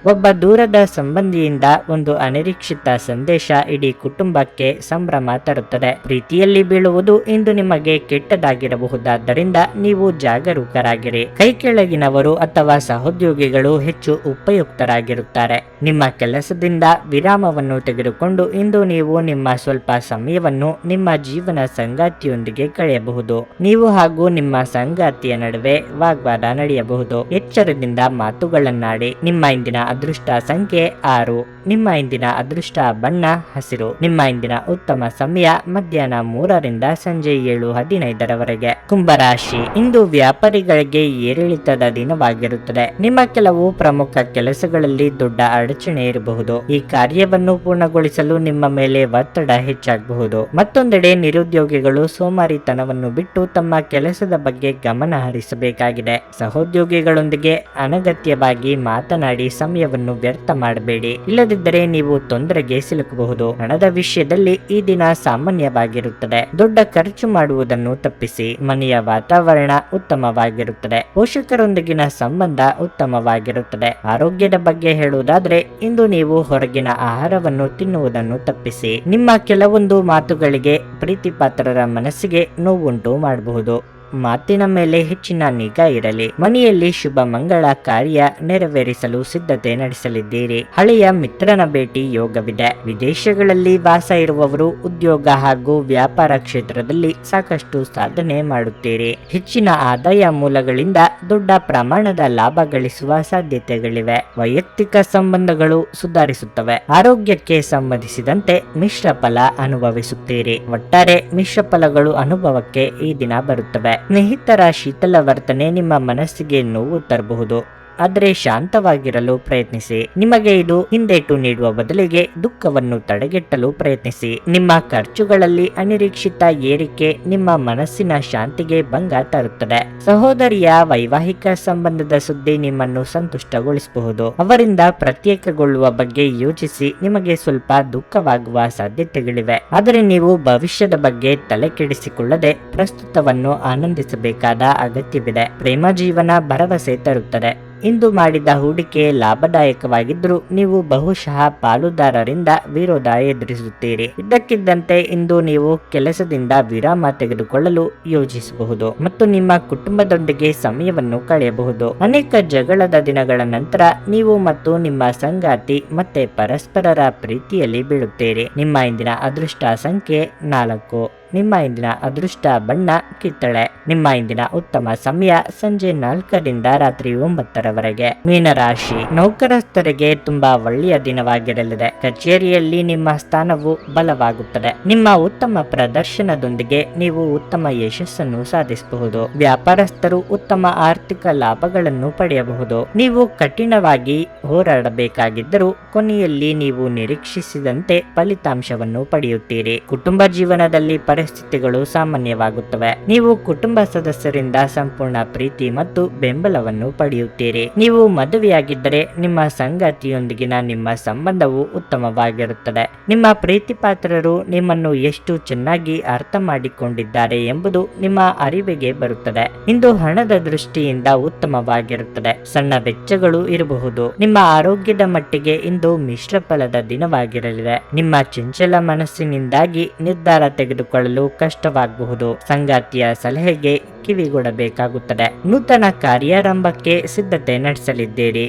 ಒಬ್ಬ ದೂರದ ಸಂಬಂಧಿಯಿಂದ ಒಂದು ಅನಿರೀಕ್ಷಿತ ಸಂದೇಶ ಇಡೀ ಕುಟುಂಬಕ್ಕೆ ಸಂಭ್ರಮ ತರುತ್ತದೆ. ಪ್ರೀತಿಯಲ್ಲಿ ಬೀಳುವುದು ಇಂದು ನಿಮಗೆ ಕೆಟ್ಟದಾಗಿರಬಹುದಾದ್ದರಿಂದ ನೀವು ಜಾಗರೂಕರಾಗಿರಿ. ಕೈ ಕೆಳಗಿನವರು ಅಥವಾ ಸಹೋದ್ಯೋಗಿಗಳು ಹೆಚ್ಚು ಉಪಯುಕ್ತರಾಗಿರುತ್ತಾರೆ. ನಿಮ್ಮ ಕೆಲಸದಿಂದ ವಿರಾಮವನ್ನು ತೆಗೆದುಕೊಂಡು ಇಂದು ನೀವು ನಿಮ್ಮ ಸ್ವಲ್ಪ ಸಮಯವನ್ನು ನಿಮ್ಮ ಜೀವನ ಸಂಗಾತಿಯೊಂದಿಗೆ ಕಳೆಯಬಹುದು. ನೀವು ಹಾಗೂ ನಿಮ್ಮ ಸಂಗಾತಿಯ ನಡುವೆ ವಾಗ್ವಾದ ನಡೆಯಬಹುದು. ಎಚ್ಚರದಿಂದ ಮಾತುಗಳನ್ನಾಡಿ. ನಿಮ್ಮ ಇಂದಿನ ಅದೃಷ್ಟ ಸಂಖ್ಯೆ 6. ನಿಮ್ಮ ಇಂದಿನ ಅದೃಷ್ಟ ಬಣ್ಣ ಹಸಿರು. ನಿಮ್ಮ ಇಂದಿನ ಉತ್ತಮ ಸಮಯ ಮಧ್ಯಾಹ್ನ 3ರಿಂದ ಸಂಜೆ 7:15ರವರೆಗೆ. ಕುಂಭರಾಶಿ, ಇಂದು ವ್ಯಾಪಾರಿಗಳಿಗೆ ಏರಿಳಿತದ ದಿನವಾಗಿರುತ್ತದೆ. ನಿಮ್ಮ ಕೆಲವು ಪ್ರಮುಖ ಕೆಲಸಗಳಲ್ಲಿ ದೊಡ್ಡ ಅಡಚಣೆ ಇರಬಹುದು. ಈ ಕಾರ್ಯವನ್ನು ಪೂರ್ಣಗೊಳಿಸಲು ನಿಮ್ಮ ಮೇಲೆ ಒತ್ತಡ ಹೆಚ್ಚಾಗಬಹುದು. ಮತ್ತೊಂದೆಡೆ ನಿರುದ್ಯೋಗಿಗಳು ಸೋಮಾರಿತನವನ್ನು ಬಿಟ್ಟು ತಮ್ಮ ಕೆಲಸದ ಬಗ್ಗೆ ಗಮನ ಹರಿಸಬೇಕಾಗಿದೆ. ಸಹೋದ್ಯೋಗಿಗಳೊಂದಿಗೆ ಅನಗತ್ಯವಾಗಿ ಮಾತನಾಡಿ ಸಮಯವನ್ನು ವ್ಯರ್ಥ ಮಾಡಬೇಡಿ. ಇಲ್ಲದಿದ್ದರೆ ನೀವು ತೊಂದರೆಗೆ ಸಿಲುಕಬಹುದು. ಹಣದ ವಿಷಯದಲ್ಲಿ ಈ ದಿನ ಸಾಮಾನ್ಯವಾಗಿರುತ್ತದೆ. ದೊಡ್ಡ ಖರ್ಚು ಮಾಡುವುದನ್ನು ತಪ್ಪಿಸಿ. ಮನೆಯ ವಾತಾವರಣ ಉತ್ತಮವಾಗಿರುತ್ತದೆ. ಪೋಷಕರೊಂದಿಗಿನ ಸಂಬಂಧ ಉತ್ತಮವಾಗಿರುತ್ತದೆ. ಆರೋಗ್ಯದ ಬಗ್ಗೆ ಹೇಳುವುದಾದ್ರೆ ಇಂದು ನೀವು ಹೊರಗಿನ ಆಹಾರವನ್ನು ತಿನ್ನುವುದನ್ನು ತಪ್ಪಿಸಿ. ನಿಮ್ಮ ಕೆಲವೊಂದು ಮಾತುಗಳಿಗೆ ಪ್ರೀತಿಪಾತ್ರರ ಮನಸ್ಸಿಗೆ ನೋವುಂಟು ಮಾಡಬಹುದು. ಮಾತಿನ ಮೇಲೆ ಹೆಚ್ಚಿನ ನಿಗಾ ಇರಲಿ. ಮನೆಯಲ್ಲಿ ಶುಭ ಮಂಗಳ ಕಾರ್ಯ ನೆರವೇರಿಸಲು ಸಿದ್ಧತೆ ನಡೆಸಲಿದ್ದೀರಿ. ಹಳೆಯ ಮಿತ್ರನ ಭೇಟಿ ಯೋಗವಿದೆ. ವಿದೇಶಗಳಲ್ಲಿ ವಾಸ ಇರುವವರು ಉದ್ಯೋಗ ಹಾಗೂ ವ್ಯಾಪಾರ ಕ್ಷೇತ್ರದಲ್ಲಿ ಸಾಕಷ್ಟು ಸಾಧನೆ ಮಾಡುತ್ತೀರಿ. ಹೆಚ್ಚಿನ ಆದಾಯ ಮೂಲಗಳಿಂದ ದೊಡ್ಡ ಪ್ರಮಾಣದ ಲಾಭ ಗಳಿಸುವ ಸಾಧ್ಯತೆಗಳಿವೆ. ವೈಯಕ್ತಿಕ ಸಂಬಂಧಗಳು ಸುಧಾರಿಸುತ್ತವೆ. ಆರೋಗ್ಯಕ್ಕೆ ಸಂಬಂಧಿಸಿದಂತೆ ಮಿಶ್ರ ಫಲ ಅನುಭವಿಸುತ್ತೀರಿ. ಒಟ್ಟಾರೆ ಮಿಶ್ರ ಫಲಗಳು ಅನುಭವಕ್ಕೆ ಈ ದಿನ ಬರುತ್ತವೆ. ಸ್ನೇಹಿತರ ಶೀತಲ ವರ್ತನೆ ನಿಮ್ಮ ಮನಸ್ಸಿಗೆ ನೋವು ತರಬಹುದು. ಆದರೆ ಶಾಂತವಾಗಿರಲು ಪ್ರಯತ್ನಿಸಿ. ನಿಮಗೆ ಇದು ಹಿಂದೇಟು ನೀಡುವ ಬದಲಿಗೆ ದುಃಖವನ್ನು ತಡೆಗಟ್ಟಲು ಪ್ರಯತ್ನಿಸಿ. ನಿಮ್ಮ ಖರ್ಚುಗಳಲ್ಲಿ ಅನಿರೀಕ್ಷಿತ ಏರಿಕೆ ನಿಮ್ಮ ಮನಸ್ಸಿನ ಶಾಂತಿಗೆ ಭಂಗ ತರುತ್ತದೆ. ಸಹೋದರಿಯ ವೈವಾಹಿಕ ಸಂಬಂಧದ ಸುದ್ದಿ ನಿಮ್ಮನ್ನು ಸಂತುಷ್ಟಗೊಳಿಸಬಹುದು. ಅವರಿಂದ ಪ್ರತ್ಯೇಕಗೊಳ್ಳುವ ಬಗ್ಗೆ ಯೋಚಿಸಿ ನಿಮಗೆ ಸ್ವಲ್ಪ ದುಃಖವಾಗುವ ಸಾಧ್ಯತೆಗಳಿವೆ. ಆದರೆ ನೀವು ಭವಿಷ್ಯದ ಬಗ್ಗೆ ತಲೆ ಕೆಡಿಸಿಕೊಳ್ಳದೆ ಪ್ರಸ್ತುತವನ್ನು ಆನಂದಿಸಬೇಕಾದ ಅಗತ್ಯವಿದೆ. ಪ್ರೇಮ ಜೀವನ ಭರವಸೆ ತರುತ್ತದೆ. ಇಂದು ಮಾಡಿದ ಹೂಡಿಕೆ ಲಾಭದಾಯಕವಾಗಿದ್ದರೂ ನೀವು ಬಹುಶಃ ಪಾಲುದಾರರಿಂದ ವಿರೋಧ ಎದುರಿಸುತ್ತೀರಿ. ಇದ್ದಕ್ಕಿದ್ದಂತೆ ಇಂದು ನೀವು ಕೆಲಸದಿಂದ ವಿರಾಮ ತೆಗೆದುಕೊಳ್ಳಲು ಯೋಜಿಸಬಹುದು ಮತ್ತು ನಿಮ್ಮ ಕುಟುಂಬದೊಂದಿಗೆ ಸಮಯವನ್ನು ಕಳೆಯಬಹುದು. ಅನೇಕ ಜಗಳದ ದಿನಗಳ ನಂತರ ನೀವು ಮತ್ತು ನಿಮ್ಮ ಸಂಗಾತಿ ಮತ್ತೆ ಪರಸ್ಪರರ ಪ್ರೀತಿಯಲ್ಲಿ ಬೀಳುತ್ತೀರಿ. ನಿಮ್ಮ ಇಂದಿನ ಅದೃಷ್ಟ ಸಂಖ್ಯೆ 4. ನಿಮ್ಮ ಇಂದಿನ ಅದೃಷ್ಟ ಬಣ್ಣ ಕಿತ್ತಳೆ. ನಿಮ್ಮ ಇಂದಿನ ಉತ್ತಮ ಸಮಯ ಸಂಜೆ 4ರಿಂದ ರಾತ್ರಿ 9ರವರೆಗೆ. ಮೀನರಾಶಿ, ನೌಕರಸ್ಥರಿಗೆ ತುಂಬಾ ಒಳ್ಳೆಯ ದಿನವಾಗಿರಲಿದೆ. ಕಚೇರಿಯಲ್ಲಿ ನಿಮ್ಮ ಸ್ಥಾನವು ಬಲವಾಗುತ್ತದೆ. ನಿಮ್ಮ ಉತ್ತಮ ಪ್ರದರ್ಶನದೊಂದಿಗೆ ನೀವು ಉತ್ತಮ ಯಶಸ್ಸನ್ನು ಸಾಧಿಸಬಹುದು. ವ್ಯಾಪಾರಸ್ಥರು ಉತ್ತಮ ಆರ್ಥಿಕ ಲಾಭಗಳನ್ನು ಪಡೆಯಬಹುದು. ನೀವು ಕಠಿಣವಾಗಿ ಹೋರಾಡಬೇಕಾಗಿದ್ದರೂ ಕೊನೆಯಲ್ಲಿ ನೀವು ನಿರೀಕ್ಷಿಸಿದಂತೆ ಫಲಿತಾಂಶವನ್ನು ಪಡೆಯುತ್ತೀರಿ. ಕುಟುಂಬ ಜೀವನದಲ್ಲಿ ಪರಿಸ್ಥಿತಿಗಳು ಸಾಮಾನ್ಯವಾಗುತ್ತವೆ. ನೀವು ಕುಟುಂಬ ಸದಸ್ಯರಿಂದ ಸಂಪೂರ್ಣ ಪ್ರೀತಿ ಮತ್ತು ಬೆಂಬಲವನ್ನು ಪಡೆಯುತ್ತೀರಿ. ನೀವು ಮದುವೆಯಾಗಿದ್ದರೆ ನಿಮ್ಮ ಸಂಗಾತಿಯೊಂದಿಗಿನ ನಿಮ್ಮ ಸಂಬಂಧವು ಉತ್ತಮವಾಗಿರುತ್ತದೆ. ನಿಮ್ಮ ಪ್ರೀತಿಪಾತ್ರರು ನಿಮ್ಮನ್ನು ಎಷ್ಟು ಚೆನ್ನಾಗಿ ಅರ್ಥ ಮಾಡಿಕೊಂಡಿದ್ದಾರೆ ಎಂಬುದು ನಿಮ್ಮ ಅರಿವಿಗೆ ಬರುತ್ತದೆ. ಇಂದು ಹಣದ ದೃಷ್ಟಿಯಿಂದ ಉತ್ತಮವಾಗಿರುತ್ತದೆ. ಸಣ್ಣ ವೆಚ್ಚಗಳು ಇರಬಹುದು. ನಿಮ್ಮ ಆರೋಗ್ಯದ ಮಟ್ಟಿಗೆ ಇಂದು ಮಿಶ್ರ ಫಲದ ದಿನವಾಗಿರಲಿದೆ. ನಿಮ್ಮ ಚಂಚಲ ಮನಸ್ಸಿನಿಂದಾಗಿ ನಿರ್ಧಾರ ತೆಗೆದುಕೊಳ್ಳಲು ಕಷ್ಟವಾಗಬಹುದು. ಸಂಗಾತಿಯ ಸಲಹೆಗೆ ಕಿವಿಗೊಡಬೇಕಾಗುತ್ತದೆ. ನೂತನ ಕಾರ್ಯಾರಂಭಕ್ಕೆ ಸಿದ್ಧತೆ ನಡೆಸಲಿದ್ದೀರಿ.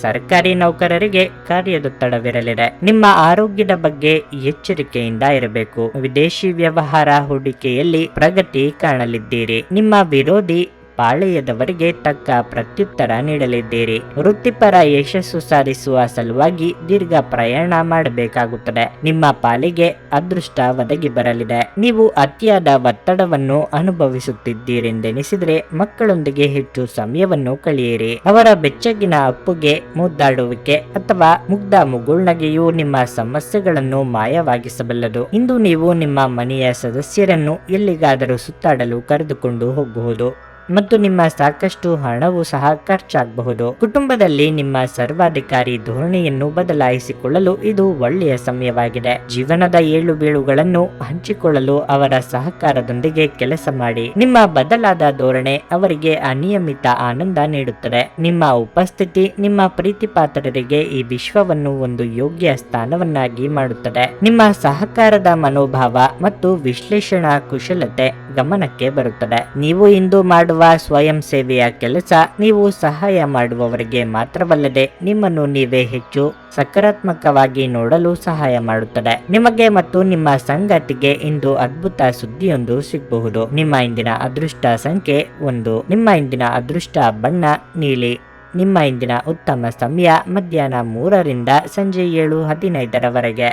ಸರ್ಕಾರಿ ನೌಕರರಿಗೆ ಕಾರ್ಯದೊತ್ತಡವಿರಲಿದೆ. ನಿಮ್ಮ ಆರೋಗ್ಯದ ಬಗ್ಗೆ ಎಚ್ಚರಿಕೆಯಿಂದ ಇರಬೇಕು. ವಿದೇಶಿ ವ್ಯವಹಾರ ಹೂಡಿಕೆಯಲ್ಲಿ ಪ್ರಗತಿ ಕಾಣಲಿದ್ದೀರಿ. ನಿಮ್ಮ ವಿರೋಧಿ ಪಾಳೆಯದವರಿಗೆ ತಕ್ಕ ಪ್ರತ್ಯುತ್ತರ ನೀಡಲಿದ್ದೀರಿ. ವೃತ್ತಿಪರ ಯಶಸ್ಸು ಸಾಧಿಸುವ ಸಲುವಾಗಿ ದೀರ್ಘ ಪ್ರಯಾಣ ಮಾಡಬೇಕಾಗುತ್ತದೆ. ನಿಮ್ಮ ಪಾಲಿಗೆ ಅದೃಷ್ಟ ಒದಗಿ ಬರಲಿದೆ. ನೀವು ಅತಿಯಾದ ಒತ್ತಡವನ್ನು ಅನುಭವಿಸುತ್ತಿದ್ದೀರೆಂದೆನಿಸಿದರೆ ಮಕ್ಕಳೊಂದಿಗೆ ಹೆಚ್ಚು ಸಮಯವನ್ನು ಕಳೆಯಿರಿ. ಅವರ ಬೆಚ್ಚಗಿನ ಅಪ್ಪುಗೆ, ಮುದ್ದಾಡುವಿಕೆ ಅಥವಾ ಮುಗ್ಧ ಮುಗುಳ್ನಗೆಯು ನಿಮ್ಮ ಸಮಸ್ಯೆಗಳನ್ನು ಮಾಯವಾಗಿಸಬಲ್ಲದು. ಇಂದು ನೀವು ನಿಮ್ಮ ಮನೆಯ ಸದಸ್ಯರನ್ನು ಎಲ್ಲಿಗಾದರೂ ಸುತ್ತಾಡಲು ಕರೆದುಕೊಂಡು ಹೋಗಬಹುದು ಮತ್ತು ನಿಮ್ಮ ಸಾಕಷ್ಟು ಹಣವು ಸಹ ಖರ್ಚಾಗಬಹುದು. ಕುಟುಂಬದಲ್ಲಿ ನಿಮ್ಮ ಸರ್ವಾಧಿಕಾರಿ ಧೋರಣೆಯನ್ನು ಬದಲಾಯಿಸಿಕೊಳ್ಳಲು ಇದು ಒಳ್ಳೆಯ ಸಮಯವಾಗಿದೆ. ಜೀವನದ ಏಳು ಬೀಳುಗಳನ್ನು ಹಂಚಿಕೊಳ್ಳಲು ಅವರ ಸಹಕಾರದೊಂದಿಗೆ ಕೆಲಸ ಮಾಡಿ. ನಿಮ್ಮ ಬದಲಾದ ಧೋರಣೆ ಅವರಿಗೆ ಅನಿಯಮಿತ ಆನಂದ ನೀಡುತ್ತದೆ. ನಿಮ್ಮ ಉಪಸ್ಥಿತಿ ನಿಮ್ಮ ಪ್ರೀತಿಪಾತ್ರರಿಗೆ ಈ ವಿಶ್ವವನ್ನು ಒಂದು ಯೋಗ್ಯ ಸ್ಥಾನವನ್ನಾಗಿ ಮಾಡುತ್ತದೆ. ನಿಮ್ಮ ಸಹಕಾರದ ಮನೋಭಾವ ಮತ್ತು ವಿಶ್ಲೇಷಣಾ ಕುಶಲತೆ ಗಮನಕ್ಕೆ ಬರುತ್ತದೆ. ನೀವು ಇಂದು ಮಾಡುವ ಮಾಡುವ ಸ್ವಯಂ ಸೇವೆಯ ಕೆಲಸ ನೀವು ಸಹಾಯ ಮಾಡುವವರಿಗೆ ಮಾತ್ರವಲ್ಲದೆ ನಿಮ್ಮನ್ನು ನೀವೇ ಹೆಚ್ಚು ಸಕಾರಾತ್ಮಕವಾಗಿ ನೋಡಲು ಸಹಾಯ ಮಾಡುತ್ತದೆ. ನಿಮಗೆ ಮತ್ತು ನಿಮ್ಮ ಸಂಗಾತಿಗೆ ಇಂದು ಅದ್ಭುತ ಸುದ್ದಿಯೊಂದು ಸಿಗಬಹುದು. ನಿಮ್ಮ ಇಂದಿನ ಅದೃಷ್ಟ ಸಂಖ್ಯೆ 1. ನಿಮ್ಮ ಇಂದಿನ ಅದೃಷ್ಟ ಬಣ್ಣ ನೀಲಿ. ನಿಮ್ಮ ಇಂದಿನ ಉತ್ತಮ ಸಮಯ ಮಧ್ಯಾಹ್ನ 3 ರಿಂದ ಸಂಜೆ 7:15 ರವರೆಗೆ.